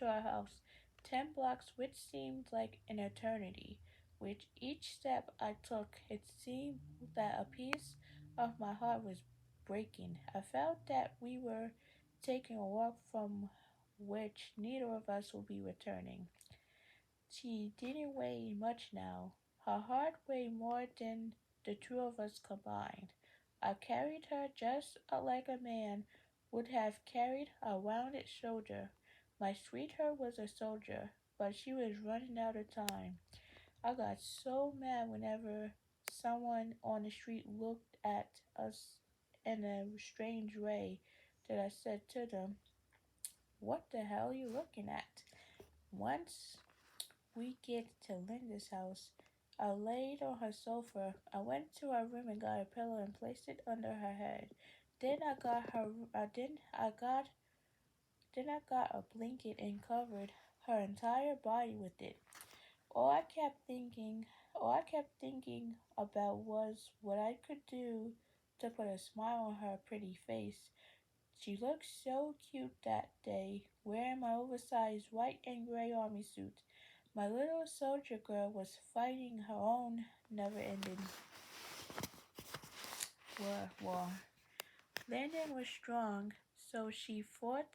our house, 10 blocks, which seemed like an eternity. With each step I took, it seemed that a piece of my heart was breaking. I felt that we were taking a walk from which neither of us would be returning. She didn't weigh much now. Her heart weighed more than the two of us combined. I carried her just like a man would have carried a wounded soldier. My sweetheart was a soldier, but she was running out of time. I got so mad whenever someone on the street looked at us in a strange way that I said to them, "What the hell are you looking at?" Once we get to Linda's house, I laid on her sofa. I went to her room and got a pillow and placed it under her head. Then I got her. Then I got a blanket and covered her entire body with it. All I kept thinking, all I kept thinking about was what I could do to put a smile on her pretty face. She looked so cute that day, wearing my oversized white and gray army suit. My little soldier girl was fighting her own never-ending war. Landon was strong, so she fought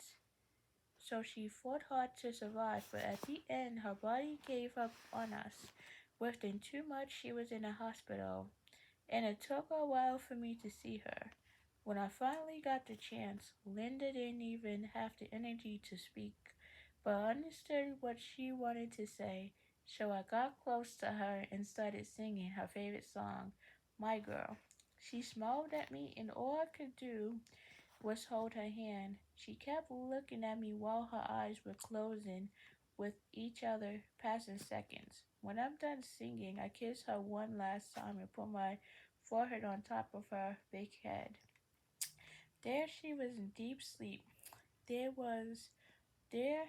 hard to survive, but at the end her body gave up on us. Within 2 months she was in a hospital, and it took a while for me to see her. When I finally got the chance, Linda didn't even have the energy to speak, but I understood what she wanted to say, so I got close to her and started singing her favorite song, My Girl. She smiled at me, and all I could do was hold her hand. She kept looking at me while her eyes were closing with each other, passing seconds. When I'm done singing, I kiss her one last time and put my forehead on top of her big head. There she was in deep sleep. There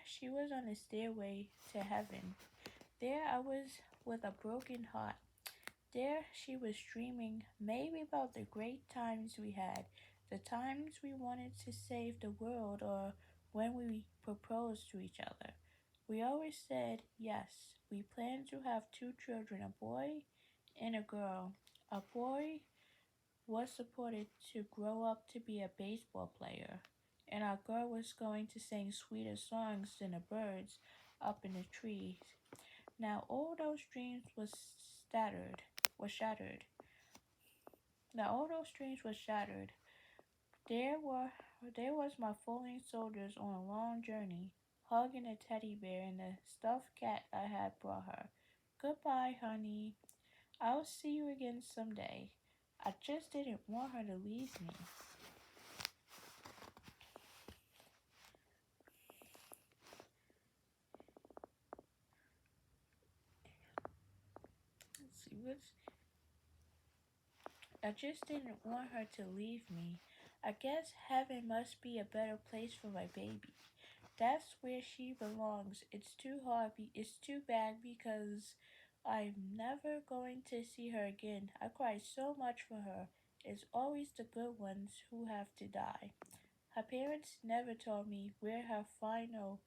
she was on the stairway to heaven. There I was with a broken heart. There she was dreaming maybe about the great times we had, the times we wanted to save the world, or when we proposed to each other. We always said yes. We planned to have 2 children, a boy and a girl. A boy was supported to grow up to be a baseball player, and our girl was going to sing sweeter songs than the birds up in the trees. Now all those dreams was shattered. Now all those dreams were shattered. There were there was my falling soldiers on a long journey, hugging a teddy bear and the stuffed cat I had brought her. Goodbye, honey. I'll see you again someday. I just didn't want her to leave me. Let's see what's I just didn't want her to leave me. I guess heaven must be a better place for my baby. That's where she belongs. It's too bad because I'm never going to see her again. I cried so much for her. It's always the good ones who have to die. Her parents never told me where her final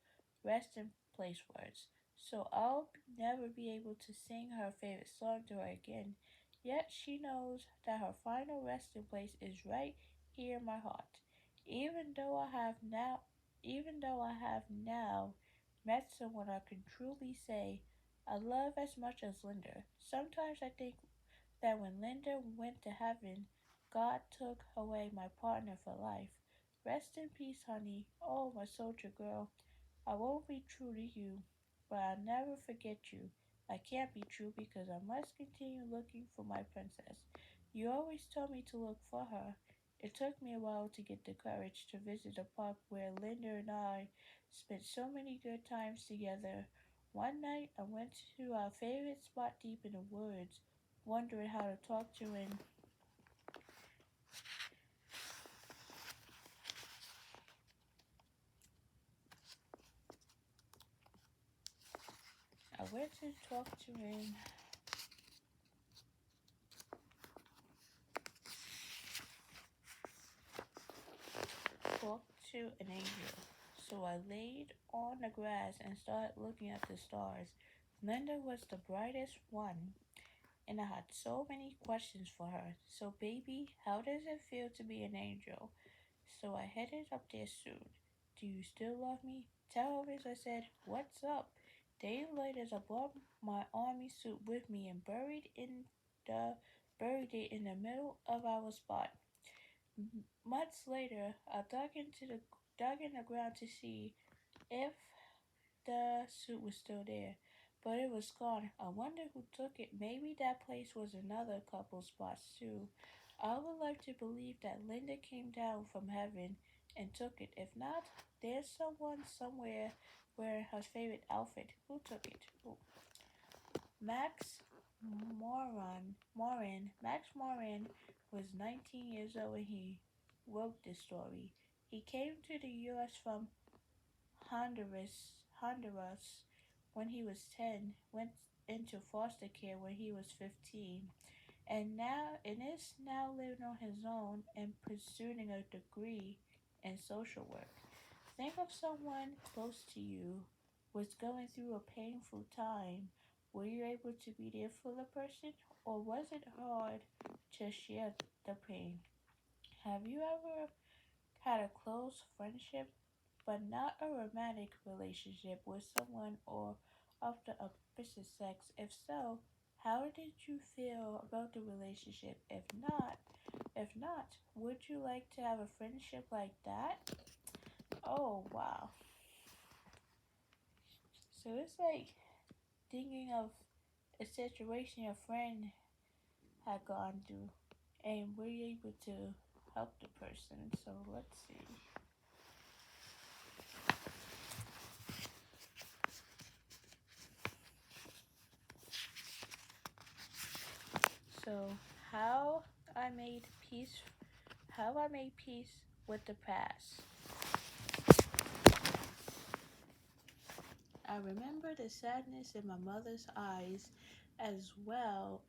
resting place was, so I'll never be able to sing her favorite song to her again. Yet she knows that her final resting place is right here in my heart. Even though I have now Even though I have now met someone I can truly say I love as much as Linda. Sometimes I think that when Linda went to heaven, God took away my partner for life. Rest in peace, honey. Oh, my soldier girl. I won't be true to you, but I'll never forget you. I can't be true because I must continue looking for my princess. You always told me to look for her. It took me a while to get the courage to visit the park where Linda and I spent so many good times together. One night I went to our favorite spot deep in the woods, wondering how to talk to him. went to talk to an angel. So I laid on the grass and started looking at the stars. Linda was the brightest one, and I had so many questions for her. So, baby, how does it feel to be an angel? So I headed up there soon. Do you still love me? Tell Elvis I said, what's up? Days later, I brought my army suit with me and the buried it in the middle of our spot. Months later, I dug in the ground to see if the suit was still there, but it was gone. I wonder who took it. Maybe that place was another couple spots too. I would like to believe that Linda came down from heaven and took it. If not, there's someone somewhere wearing her favorite outfit. Who took it? Who? Max Max Moran was 19 years old when he wrote this story. He came to the U.S. from Honduras when he was 10, went into foster care when he was 15, and is now living on his own and pursuing a degree in social work. Think of someone close to you was going through a painful time. Were you able to be there for the person, or was it hard to share the pain? Have you ever had a close friendship but not a romantic relationship with someone or of the opposite sex? If so, how did you feel about the relationship? If not, would you like to have a friendship like that? Oh wow. So it's like thinking of a situation your friend had gone through and were you able to help the person? So let's see. So how I made peace how I made peace with the past. I remember the sadness in my mother's eyes as well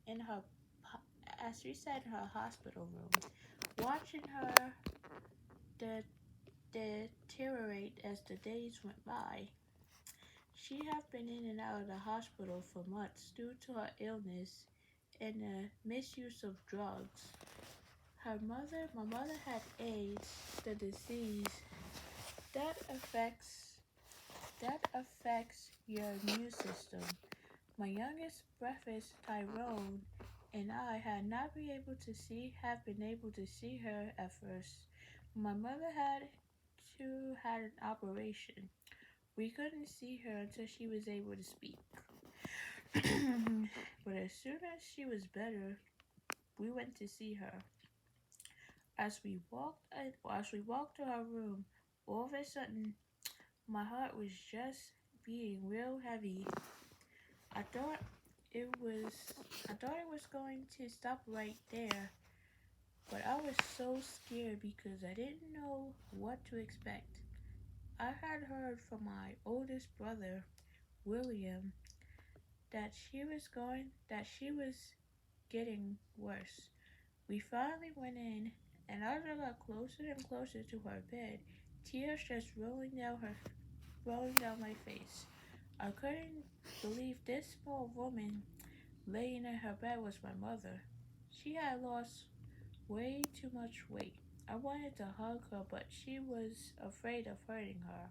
in her as we sat in her hospital room, watching her de- deteriorate as the days went by. She had been in and out of the hospital for months due to her illness and the misuse of drugs. My mother had AIDS, the disease that affects that affects your immune system. My youngest breakfast, Tyrone, and I have been able to see her at first. My mother had an operation. We couldn't see her until she was able to speak. But as soon as she was better, we went to see her. As we walked to her room, all of a sudden my heart was just beating real heavy. I thought I thought it was going to stop right there, but I was so scared because I didn't know what to expect. I had heard from my oldest brother, William, that she was getting worse. We finally went in, and as I got closer and closer to her bed, tears just rolling down my face. I couldn't believe this small woman laying in her bed was my mother. She had lost way too much weight. I wanted to hug her, but she was afraid of hurting her,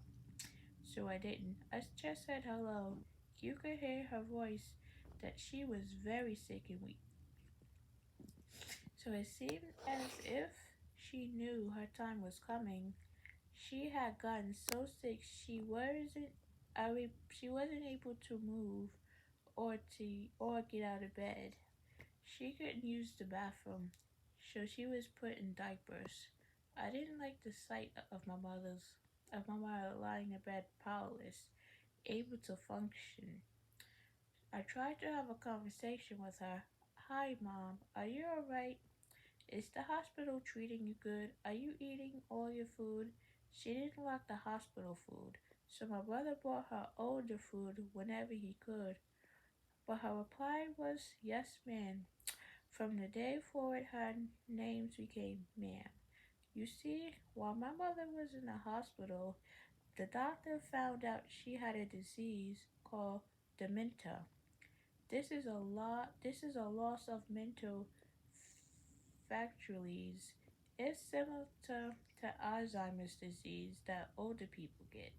so I didn't. I just said hello. You could hear her voice that she was very sick and weak. So it seemed as if she knew her time was coming. She had gotten so sick she wasn't able to move or get out of bed. She couldn't use the bathroom, so she was put in diapers. I didn't like the sight of my mother lying in bed powerless, able to function. I tried to have a conversation with her. Hi mom, are you alright? Is the hospital treating you good? Are you eating all your food? She didn't like the hospital food. So my brother bought her older food whenever he could. But her reply was, "Yes, ma'am." From the day forward, her names became ma'am. You see, while my mother was in the hospital, the doctor found out she had a disease called dementia. This is a loss of mental faculties. It's similar to Alzheimer's disease that older people get.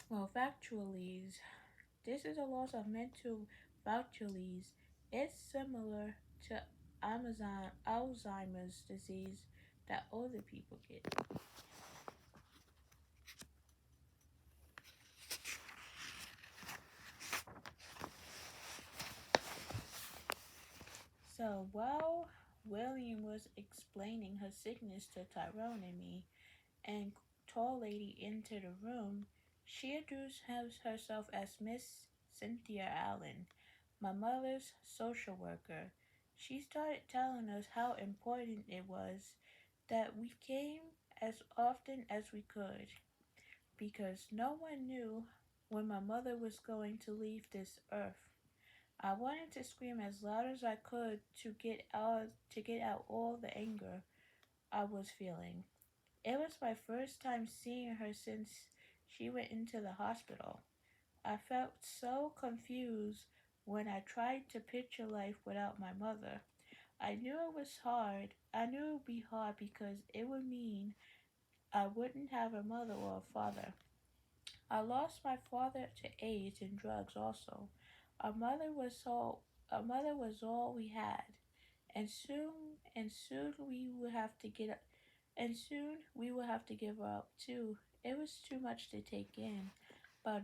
Well, faculties. This is a loss of mental faculties. It's similar to Alzheimer's disease that older people get. So while William was explaining her sickness to Tyrone and me, and tall lady entered the room, she introduced herself as Miss Cynthia Allen, my mother's social worker. She started telling us how important it was that we came as often as we could, because no one knew when my mother was going to leave this earth. I wanted to scream as loud as I could to get out all the anger I was feeling. It was my first time seeing her since she went into the hospital. I felt so confused when I tried to picture life without my mother. I knew it was hard. I knew it would be hard because it would mean I wouldn't have a mother or a father. I lost my father to AIDS and drugs also. Our mother was all our mother was all we had. And soon we would have to get and soon we would have to give her up too. It was too much to take in. But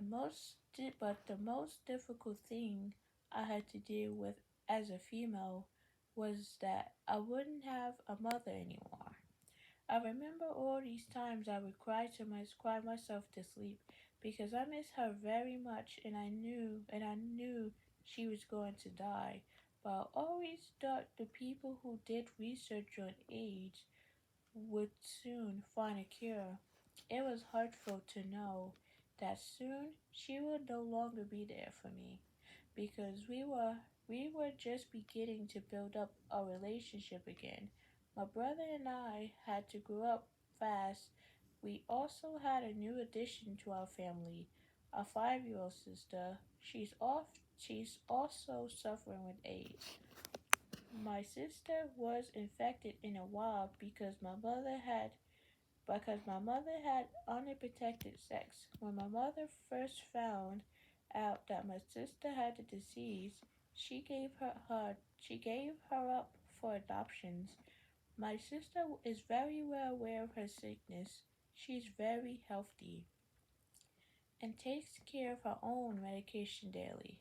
the most difficult thing I had to deal with as a female was that I wouldn't have a mother anymore. I remember all these times I would cry myself to sleep because I miss her very much, and I knew she was going to die. But I always thought the people who did research on AIDS would soon find a cure. It was hurtful to know that soon she would no longer be there for me because we were just beginning to build up a relationship again. My brother and I had to grow up fast. We also had a new addition to our family, a 5-year-old sister. She's also suffering with AIDS. My sister was infected in a while because my mother had unprotected sex. When my mother first found out that my sister had the disease, she gave her up for adoptions. My sister is very well aware of her sickness. She's very healthy and takes care of her own medication daily.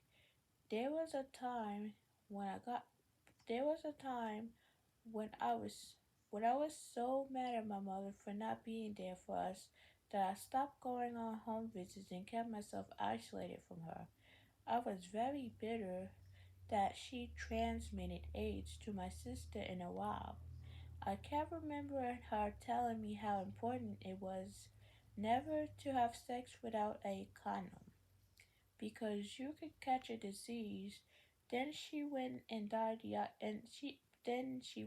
There was a time when I got there was a time when I was so mad at my mother for not being there for us that I stopped going on home visits and kept myself isolated from her. I was very bitter that she transmitted AIDS to my sister in a while. I kept remembering her telling me how important it was never to have sex without a condom because you could catch a disease. Then she went and died, and she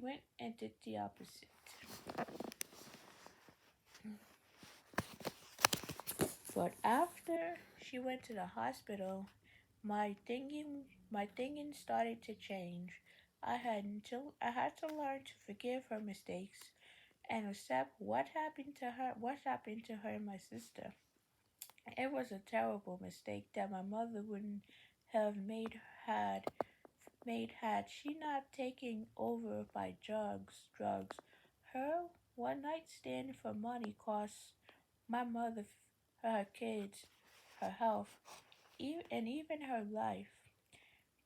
went and did the opposite. But after she went to the hospital, my thinking started to change. I had to learn to forgive her mistakes and accept what happened to her and my sister. It was a terrible mistake that my mother wouldn't have made had she not taken over by drugs. Her one night stand for money cost my mother her kids, her health, and even her life.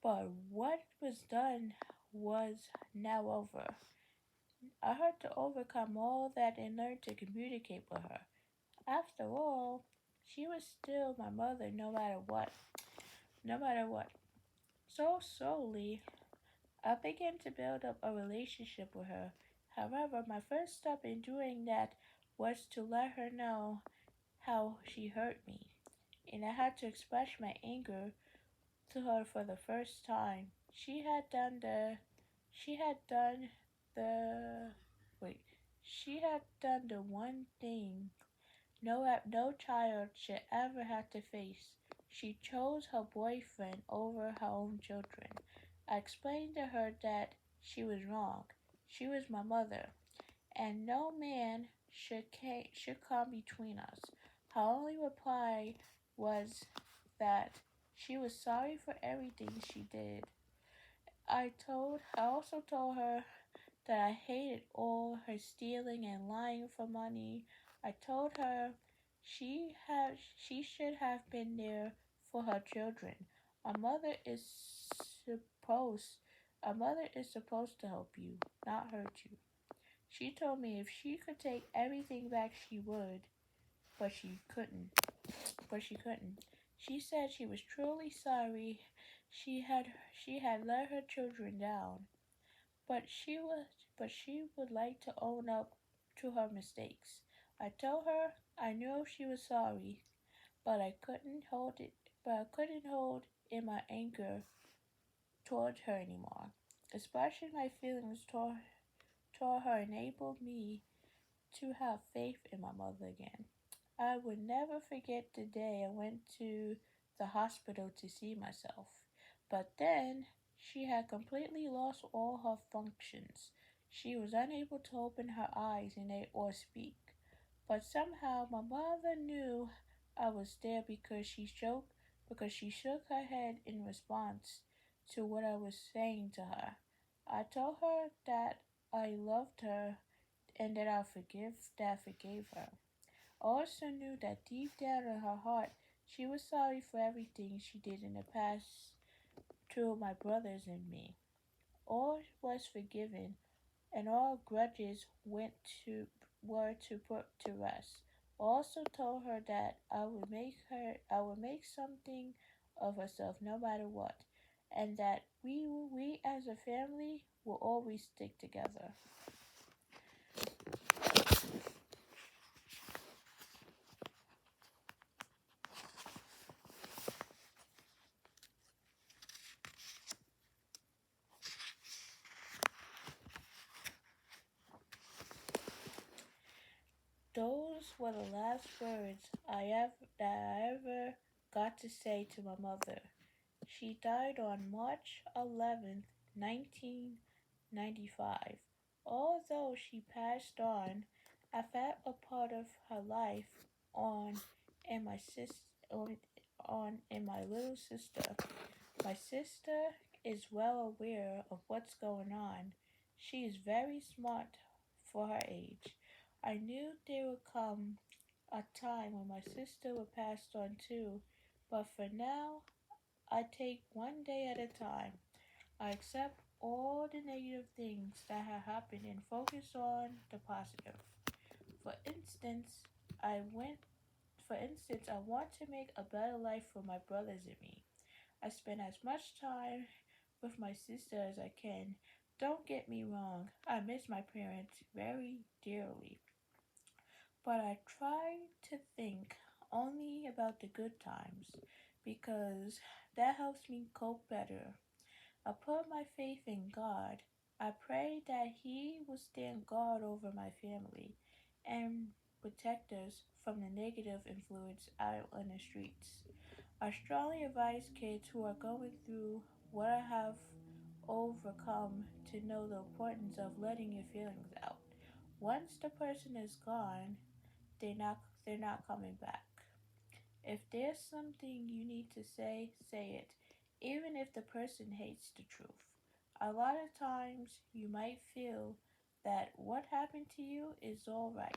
But what was done was now over. I had to overcome all that and learn to communicate with her. After all, she was still my mother no matter what. No matter what. So slowly, I began to build up a relationship with her. However, my first step in doing that was to let her know how she hurt me, and I had to express my anger to her for the first time. She had done the, wait, she had done the one thing no child should ever have to face. She chose her boyfriend over her own children. I explained to her that she was wrong. She was my mother, and no man should come between us. Her only reply was that she was sorry for everything she did. I also told her that I hated all her stealing and lying for money. I told her she should have been there for her children. A mother is supposed a mother is supposed to help you, not hurt you. She told me if she could take everything back she would, but she couldn't. But she couldn't. She said she was truly sorry she had let her children down, but she would like to own up to her mistakes. I told her I knew she was sorry, but I couldn't hold it but I couldn't hold in my anger toward her anymore. Expressing my feelings toward her enabled me to have faith in my mother again. I would never forget the day I went to the hospital to see myself. But then she had completely lost all her functions. She was unable to open her eyes or speak. But somehow my mother knew I was there because she shook her head in response to what I was saying to her. I told her that I loved her and that I forgave her. I also knew that deep down in her heart she was sorry for everything she did in the past to my brothers and me. All was forgiven and all grudges were to put to rest. I also told her that I would make something of herself no matter what, and that we as a family will always stick together. Those were the last words I ever got to say to my mother. She died on March 11th, 1995. Although she passed on, I felt a part of her life on and my sis on and my little sister. My sister is well aware of what's going on. She is very smart for her age. I knew there would come a time when my sister would pass on too, but for now, I take one day at a time. I accept all the negative things that have happened and focus on the positive. For instance, I went I want to make a better life for my brothers and me. I spend as much time with my sister as I can. Don't get me wrong, I miss my parents very dearly, but I try to think only about the good times because that helps me cope better. I put my faith in God. I pray that He will stand guard over my family and protect us from the negative influence out on the streets. I strongly advise kids who are going through what I have overcome to know the importance of letting your feelings out. Once the person is gone, they're not coming back. If there's something you need to say it, even if the person hates the truth. A lot of times you might feel that what happened to you is all right.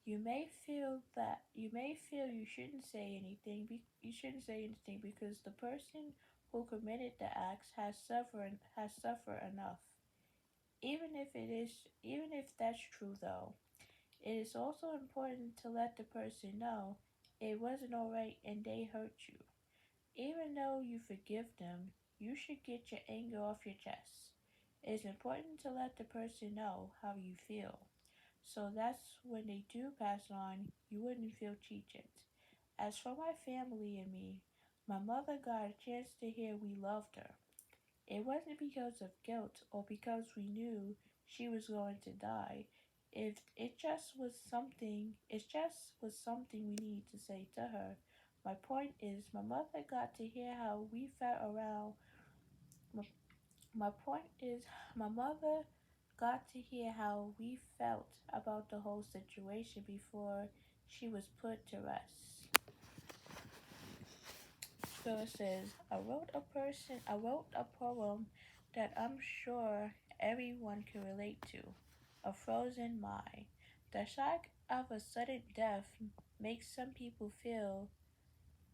You may feel you shouldn't say anything because the person who committed the acts has suffered enough. Even if that's true though, it is also important to let the person know it wasn't alright and they hurt you. Even though you forgive them, you should get your anger off your chest. It is important to let the person know how you feel So that's when they do pass on, you wouldn't feel cheated. As for my family and me, my mother got a chance to hear we loved her. It wasn't because of guilt or because we knew she was going to die. It just was something we needed to say to her. My point is, my mother got to hear how we felt around. My, my point is, my mother got to hear how we felt about the whole situation before she was put to rest. So it says, I wrote a poem that I'm sure everyone can relate to. A frozen mind. The shock of a sudden death makes some people feel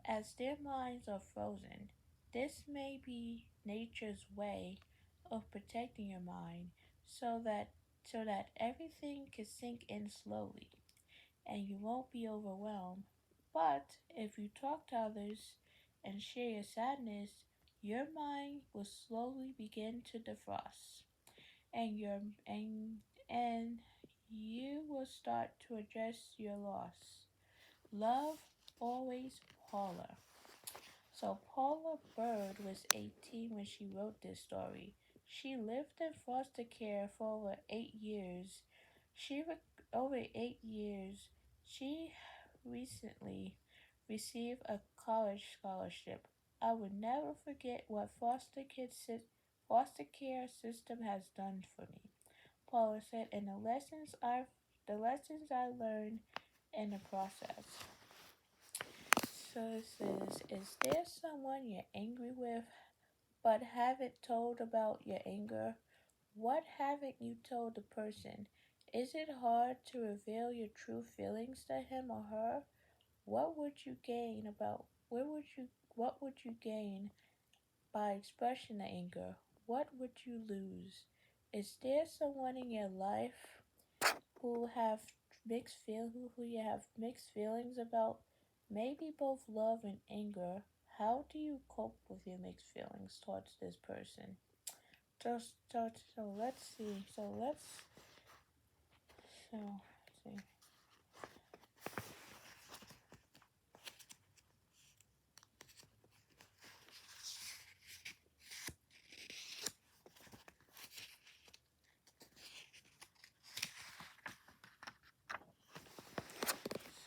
as their minds are frozen. This may be nature's way of protecting your mind so that everything can sink in slowly and you won't be overwhelmed. But if you talk to others and share your sadness, your mind will slowly begin to defrost, and and you will start to address your loss. Love always Paula. So Paula Bird was 18 when she wrote this story. She lived in foster care for over 8 years. Over 8 years. She recently received a college scholarship. I would never forget what foster care system has done for me. Paula said, and the lessons I learned in the process. So it says, is there someone you're angry with but haven't told about your anger? What haven't you told the person? Is it hard to reveal your true feelings to him or her? What would you gain about what would you gain by expressing the anger? What would you lose? Is there someone in your life who have who you have mixed feelings about? Maybe both love and anger. How do you cope with your mixed feelings towards this person? So let's see. So let's see.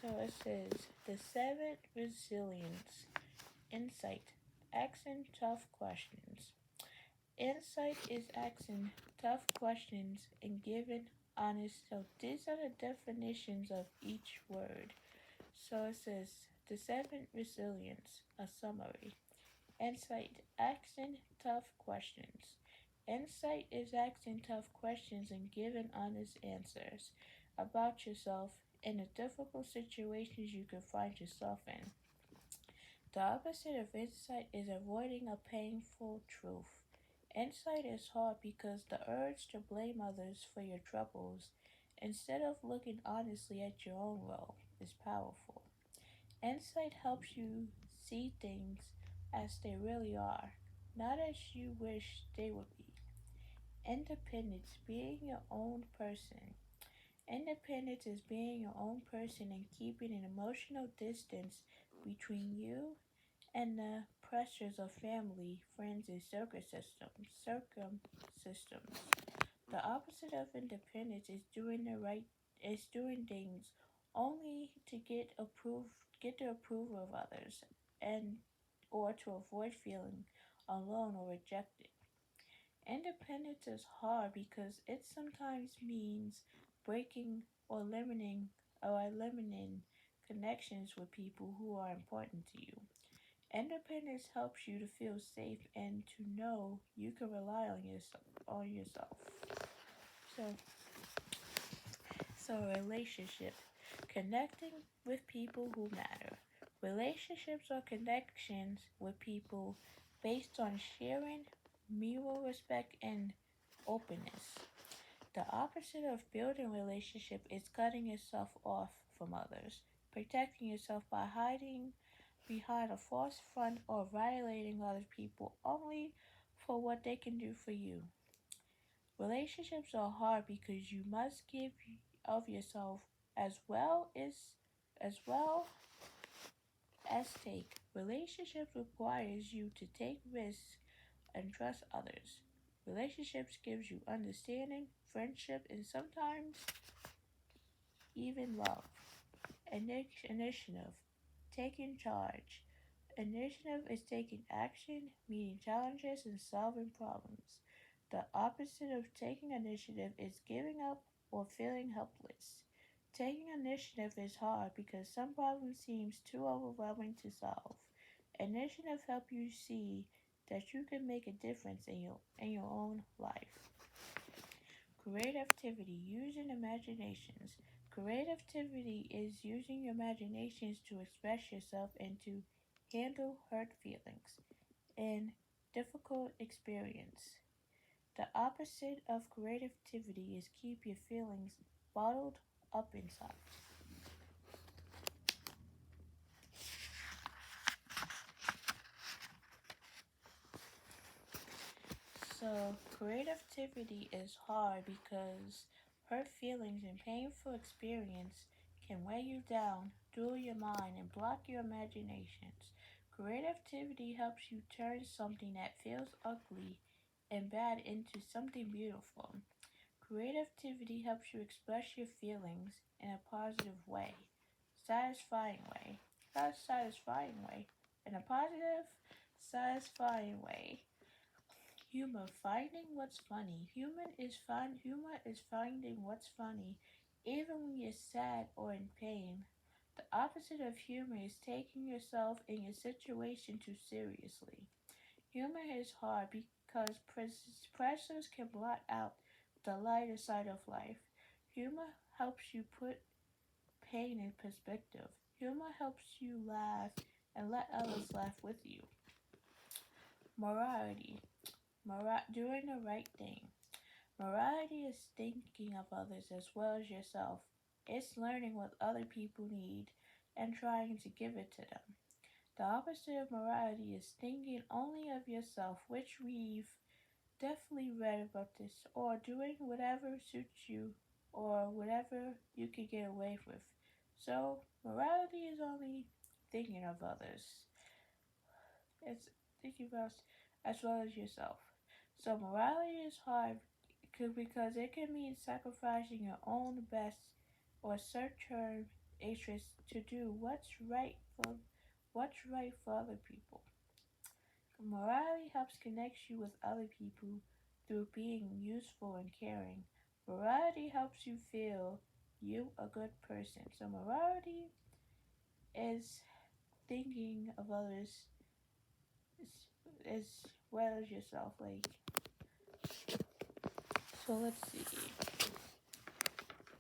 So it says the seventh resilience insight, asking tough questions. Insight is asking tough questions and giving honest. So these are the definitions of each word. So it says the seventh resilience, a summary. Insight, asking tough questions. Insight is asking tough questions and giving honest answers about yourself and the difficult situations you can find yourself in. The opposite of insight is avoiding a painful truth. Insight is hard because the urge to blame others for your troubles instead of looking honestly at your own role is powerful. Insight helps you see things as they really are, not as you wish they would be. Independence, being your own person. Independence is being your own person and keeping an emotional distance between you and the pressures of family, friends, and circum systems. The opposite of independence is doing things only to get the approval of others and or to avoid feeling alone or rejected. Independence is hard because it sometimes means breaking or eliminating connections with people who are important to you. Independence helps you to feel safe and to know you can rely on yourself. So so relationship. Connecting with people who matter. Relationships are connections with people based on sharing, mutual respect, and openness. The opposite of building relationship is cutting yourself off from others, protecting yourself by hiding behind a false front or violating other people only for what they can do for you. Relationships are hard because you must give of yourself as well as take. Relationships requires you to take risks and trust others. Relationships gives you understanding, friendship, and sometimes even love. Initiative. Taking charge. Initiative is taking action, meeting challenges, and solving problems. The opposite of taking initiative is giving up or feeling helpless. Taking initiative is hard because some problems seems too overwhelming to solve. Initiative helps you see that you can make a difference in your own life. Creativity, using imaginations. Creativity is using your imaginations to express yourself and to handle hurt feelings and difficult experience. The opposite of creativity is keep your feelings bottled up inside. So, creativity is hard because hurt feelings and painful experience can weigh you down, dull your mind, and block your imaginations. Creativity helps you turn something that feels ugly and bad into something beautiful. Creativity helps you express your feelings in a positive way, satisfying way, not satisfying way, in a positive, satisfying way. Humor, finding what's funny. Humor is finding what's funny, even when you're sad or in pain. The opposite of humor is taking yourself and your situation too seriously. Humor is hard because pressures can blot out the lighter side of life. Humor helps you put pain in perspective. Humor helps you laugh and let others laugh with you. Morality, doing the right thing. Morality is thinking of others as well as yourself. It's learning what other people need and trying to give it to them. The opposite of morality is thinking only of yourself, which we've definitely read about this, or doing whatever suits you or whatever you can get away with. So, morality is only thinking of others. It's thinking about as well as yourself. So, morality is hard because it can mean sacrificing your own best or short-term interests to do what's right for other people. Morality helps connect you with other people through being useful and caring. Morality helps you feel you a good person. So morality is thinking of others as well as yourself. So let's see.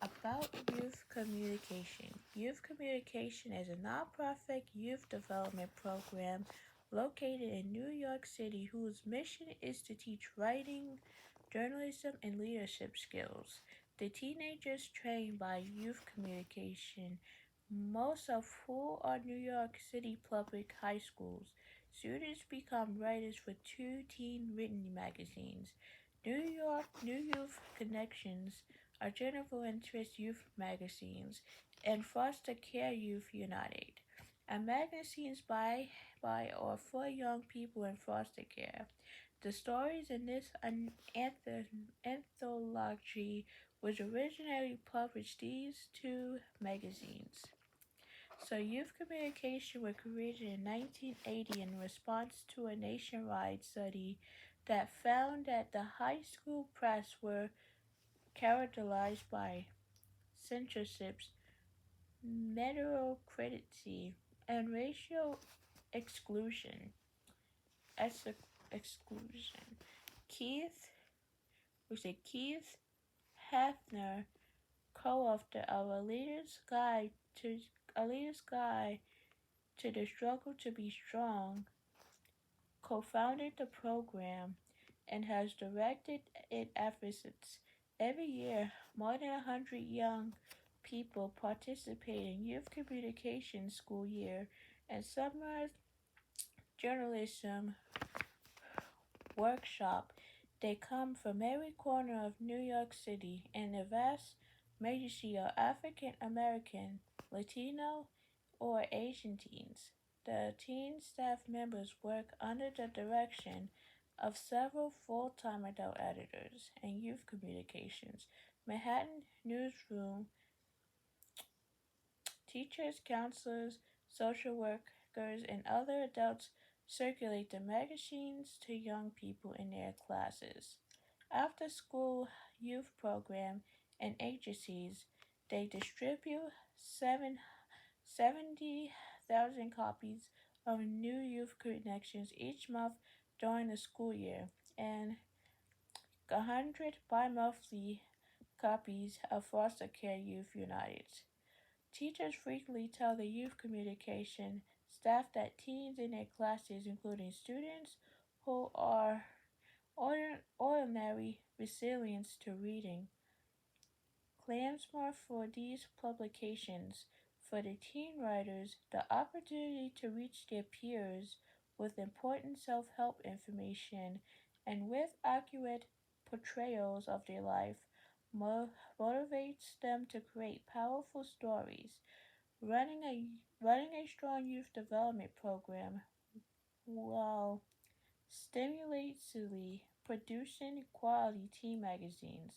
About youth communication. Youth communication is a nonprofit youth development program located in New York City whose mission is to teach writing, journalism, and leadership skills. The teenagers trained by youth communication, most of who are New York City public high schools. Students become writers for two teen written magazines, New Youth Connections, are general interest youth magazines, and Foster Care Youth United, are magazines by or for young people in foster care. The stories in this anthology was originally published these two magazines. So youth communication was created in 1980 in response to a nationwide study that found that the high school press were characterized by censorship, mediocrity, and racial exclusion. Exclusion. Keith, Keith Hefner, co-author of to A Leader's Guide to the Struggle to Be Strong, co-founded the program and has directed it ever since. Every year, more than 100 young people participate in youth communication school year and summer journalism workshop. They come from every corner of New York City and the vast majority are African American, Latino, or Asian teens. The teen staff members work under the direction of several full-time adult editors and youth communications. Manhattan newsroom teachers, counselors, social workers, and other adults circulate the magazines to young people in their classes. After school youth program and agencies, they distribute 70,000 copies of New Youth Connections each month during the school year and 100 bi-monthly copies of Foster Care Youth United. Teachers frequently tell the youth communication staff that teens in their classes, including students who are ordinary resilient to reading, claims more for these publications for the teen writers the opportunity to reach their peers with important self-help information and with accurate portrayals of their life motivates them to create powerful stories. Running a strong youth development program while stimulatedly producing quality teen magazines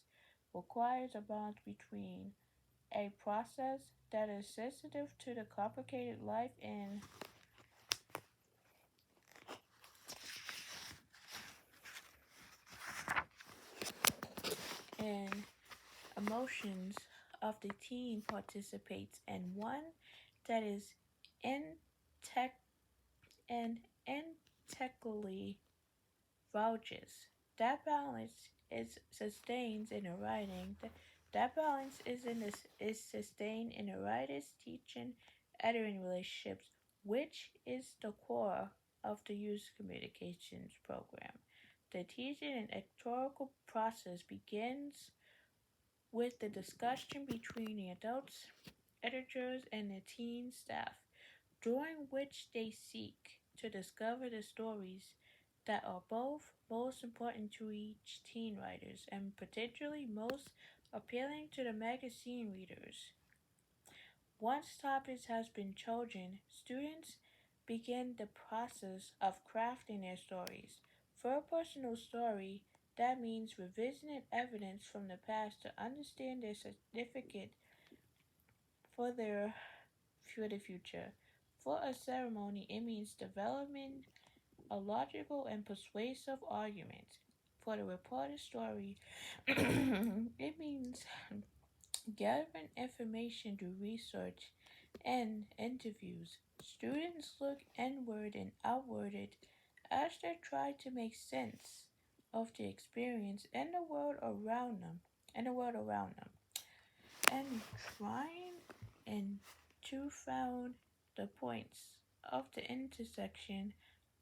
requires a balance between a process that is sensitive to the complicated life and emotions of the teen participates and one that is intec- and integrally vouches. That balance is sustains in the writing. That balance is sustained in the writer's teaching editing relationships, which is the core of the youth communications program. The teaching and editorial process begins with the discussion between the adults, editors, and the teen staff, during which they seek to discover the stories that are both most important to each teen writers and potentially most appealing to the magazine readers. Once topics has been chosen, students begin the process of crafting their stories. For a personal story, that means revisiting evidence from the past to understand their significance for their for the future. For a ceremony, it means developing a logical and persuasive argument. For the reported story, it means gathering information through research and interviews. Students look inward and outwarded as they try to make sense of the experience and the world around them and trying and to found the points of the intersection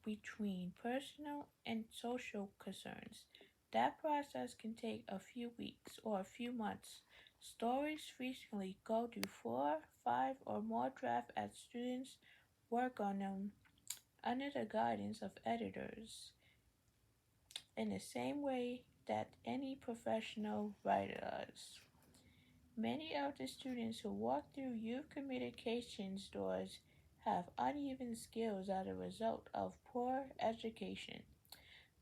between personal and social concerns. That process can take a few weeks or a few months. Stories frequently go through 4, 5, or more drafts as students work on them under the guidance of editors in the same way that any professional writer does. Many of the students who walk through youth communications doors have uneven skills as a result of poor education,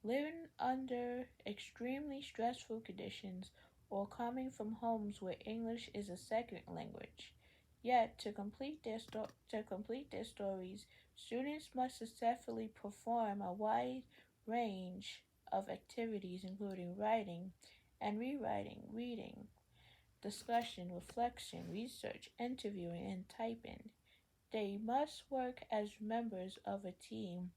living under extremely stressful conditions, or coming from homes where English is a second language. Yet, to complete their stories, students must successfully perform a wide range of activities, including writing and rewriting, reading, discussion, reflection, research, interviewing, and typing. They must work as members of a team.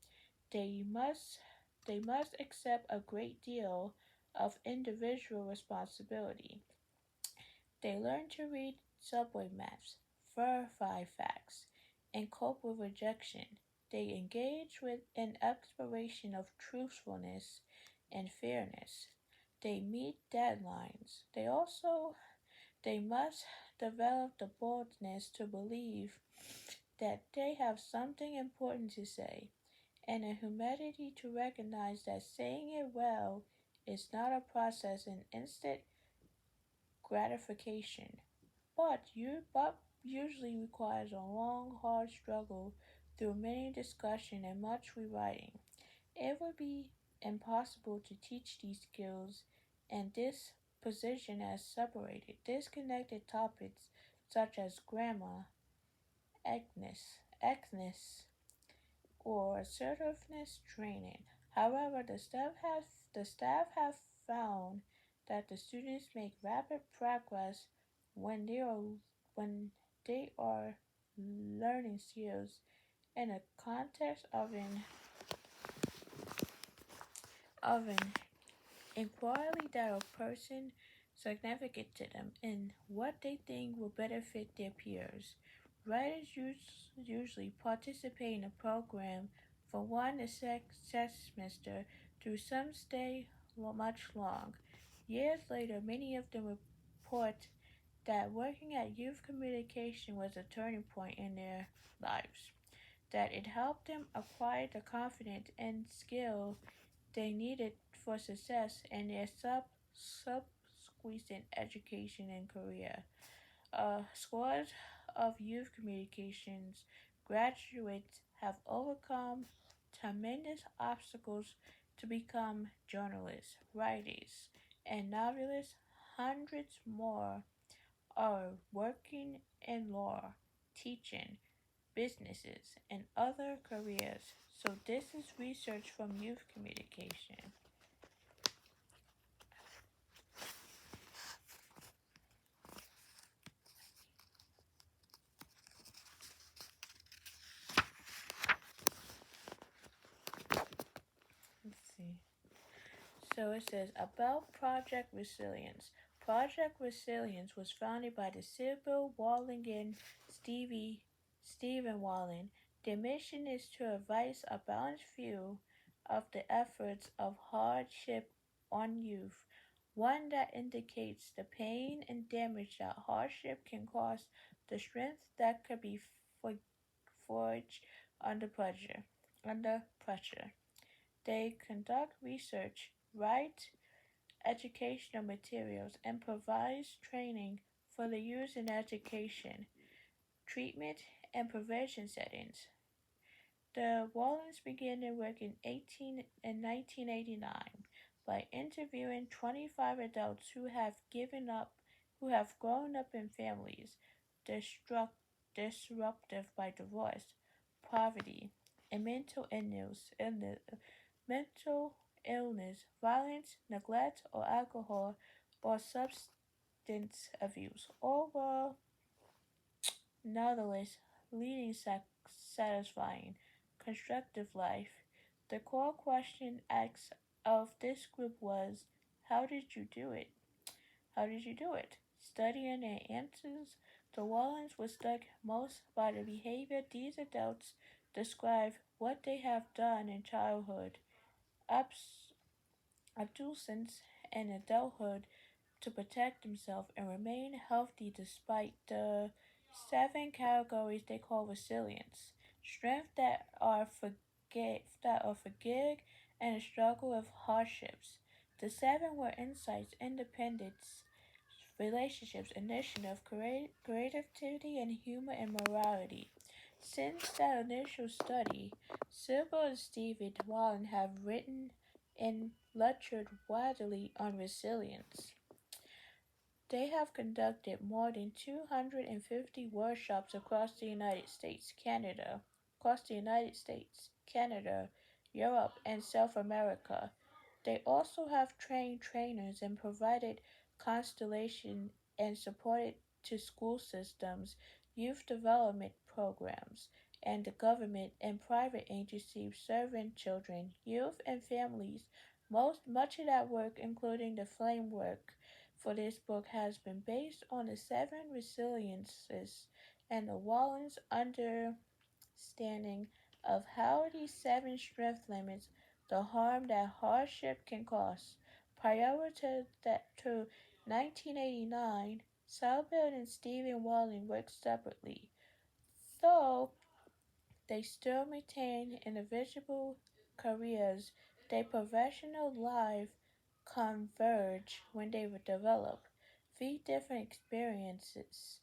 They must they must accept a great deal of individual responsibility. They learn to read subway maps, verify facts, and cope with rejection. They engage with an exploration of truthfulness and fairness. They meet deadlines. They must develop the boldness to believe that they have something important to say, and the humility to recognize that saying it well is not a process in instant gratification. but usually requires a long, hard struggle through many discussion and much rewriting. It would be impossible to teach these skills and this position as separated, disconnected topics such as grammar, ethnics, or assertiveness training. However, the staff have found that the students make rapid progress when they are when they are learning skills in a context of an inquiry that a person significant to them and what they think will benefit their peers. Writers usually participate in a program for one semester through some stay much long. Years later, many of them report that working at youth communication was a turning point in their lives, that it helped them acquire the confidence and skill they needed for success in their subsequent education and career. Scores of youth communications graduates have overcome tremendous obstacles to become journalists, writers, and novelists. Hundreds more are working in law, teaching, businesses, and other careers. So, this is research from youth communication. Let's see. So it says about Project Resilience. Project Resilience was founded by the Sybil Walling and Stephen Walling. Their mission is to advise a balanced view of the efforts of hardship on youth, one that indicates the pain and damage that hardship can cause, the strength that could be forged under pressure. Under pressure. They conduct research, write educational materials, and provide training for the use in education, treatment, and prevention settings. The Wallens began their work in 1989 by interviewing 25 adults who have grown up in families destruct, disrupted by divorce, poverty, and mental illness, violence, neglect, or alcohol or substance abuse, all while nonetheless leading satisfying, constructive life. The core question asked of this group was, how did you do it? How did you do it? Studying their answers, the Wallens were struck most by the behavior these adults describe what they have done in childhood, adolescence, and adulthood to protect themselves and remain healthy despite the seven categories they call resilience. Strength that are forgiving and a struggle with hardships. The seven were insights, independence, relationships, initiative, creativity, and humor and morality. Since that initial study, Sybil and Stephen Wallen have written and lectured widely on resilience. They have conducted more than 250 workshops across the United States, Canada, Europe, and South America. They also have trained trainers and provided constellation and supported to school systems, youth development programs, and the government and private agencies serving children, youth, and families. Much of that work, including the framework for this book, has been based on the seven resiliences and the Wallen's understanding of how these seven strength limits the harm that hardship can cause. Prior to 1989, Salbert and Stephen Walling worked separately, though they still maintain individual careers. Their professional life converge when they would develop three different experiences.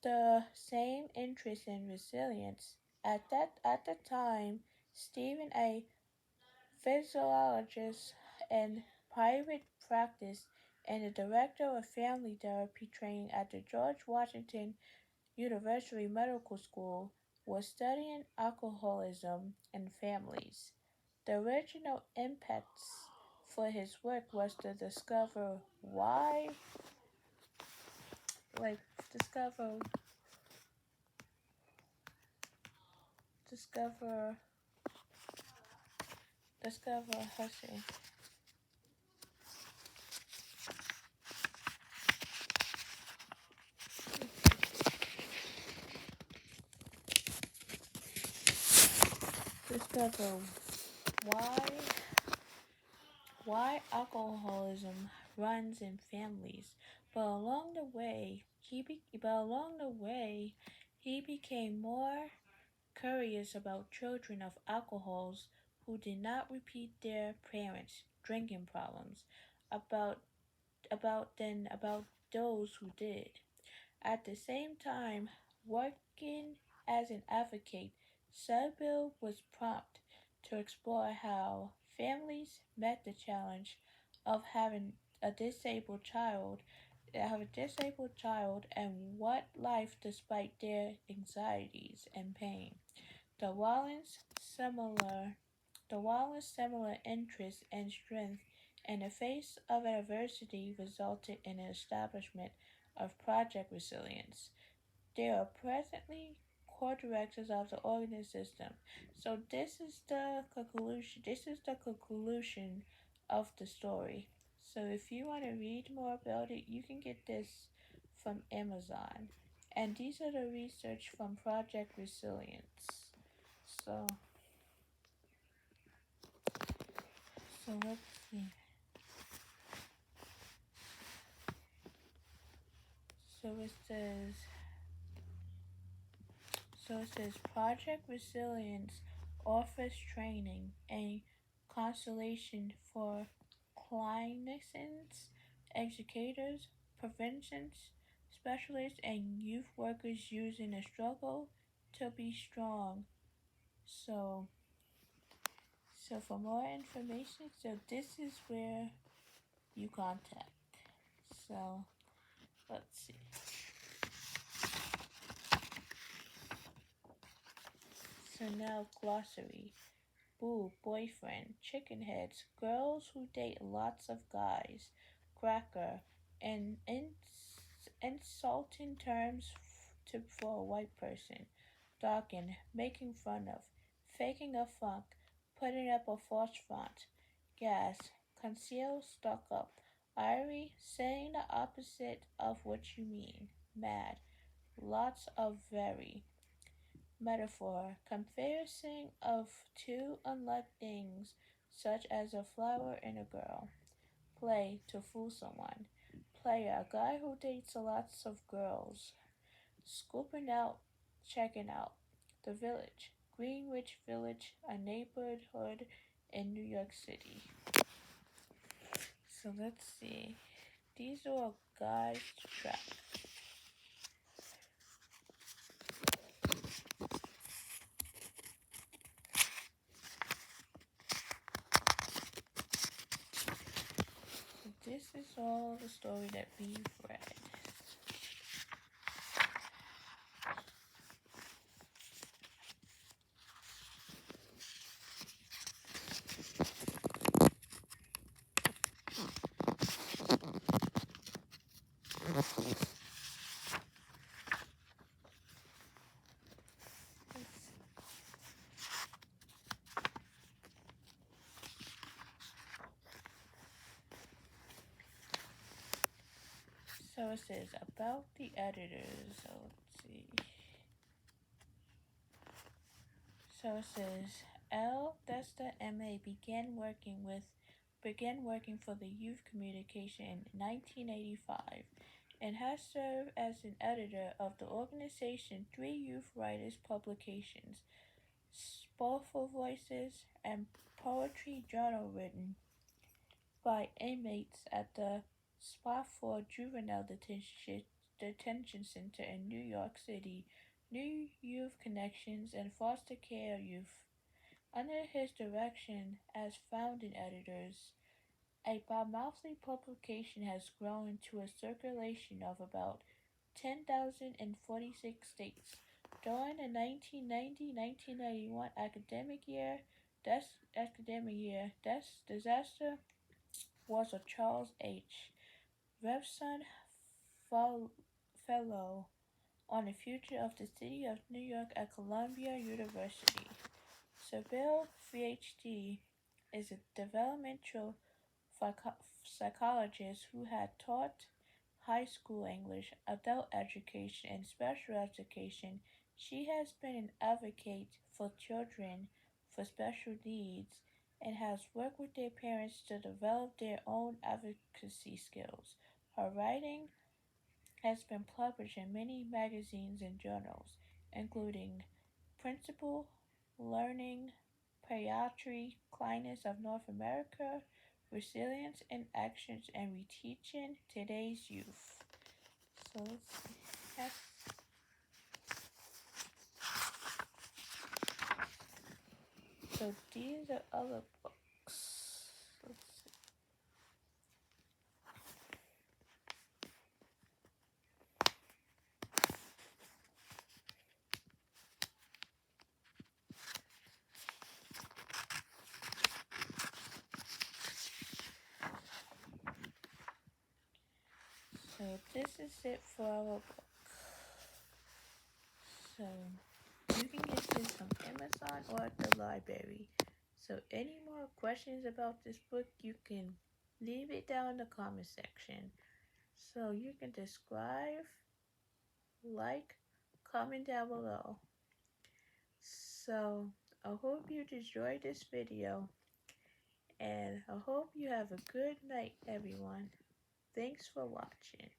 the same interest in resilience. At the time, Stephen, a physiologist in private practice and the director of family therapy training at the George Washington University Medical School, was studying alcoholism in families. The original impetus for his work was to like, discover, discover, let's see, discover why why alcoholism runs in families. But along the way, he became more curious about children of alcoholics who did not repeat their parents' drinking problems, about about those who did. At the same time, working as an advocate, Sudbill was prompt to explore how families met the challenge of a disabled child, and what life despite their anxieties and pain. The Wallens similar the Wallens similar interest and strength in the face of adversity resulted in the establishment of Project Resilience. They are presently co-directors of the organization. So this is the conclusion of the story. So if you want to read more about it, you can get this from Amazon. And these are the research from Project Resilience. So let's see. So it says Project Resilience offers training and consultation for clinicians, educators, prevention specialists, and youth workers using the struggle to be strong. So for more information, this is where you contact. So let's see. So now glossary. Boo, boyfriend, chicken heads, girls who date lots of guys, cracker, and insulting terms for a white person, darken, making fun of, faking a funk, putting up a false front, gas, conceal, stuck up, irie, saying the opposite of what you mean, mad, lots of very. Metaphor, comparison of two unlike things, such as a flower and a girl. Play, to fool someone. Player, a guy who dates lots of girls. Scooping out, checking out. The Village, Greenwich Village, a neighborhood in New York City. So let's see. These are guys to track. This is all the story that we've read. So it says about the editors. So let's see. So it says L. Desta M.A. began working for the Youth Communication in 1985 and has served as an editor of the organization Three Youth Writers publications, Spoilful Voices, and poetry journal written by inmates at the Spofford Juvenile Detention Center in New York City, New Youth Connections, and Foster Care Youth. Under his direction as founding editors, a bi-monthly publication has grown to a circulation of about 10,000 in 46 states. During the 1990-1991 disaster was a Charles H. Revson Fellow on the future of the city of New York at Columbia University. Seville, PhD, is a developmental psychologist who had taught high school English, adult education, and special education. She has been an advocate for children with special needs and has worked with their parents to develop their own advocacy skills. Her writing has been published in many magazines and journals, including Principal, Learning, Pediatry, Kindness of North America, Resilience in Actions, and Reteaching Today's Youth. So let's see. So these are other books. Let's see. So this is it for our book. So you can get this from Amazon or at the library. So any more questions about this book, you can leave it down in the comment section. So you can subscribe, like, comment down below. So I hope you enjoyed this video, and I hope you have a good night, everyone. Thanks for watching.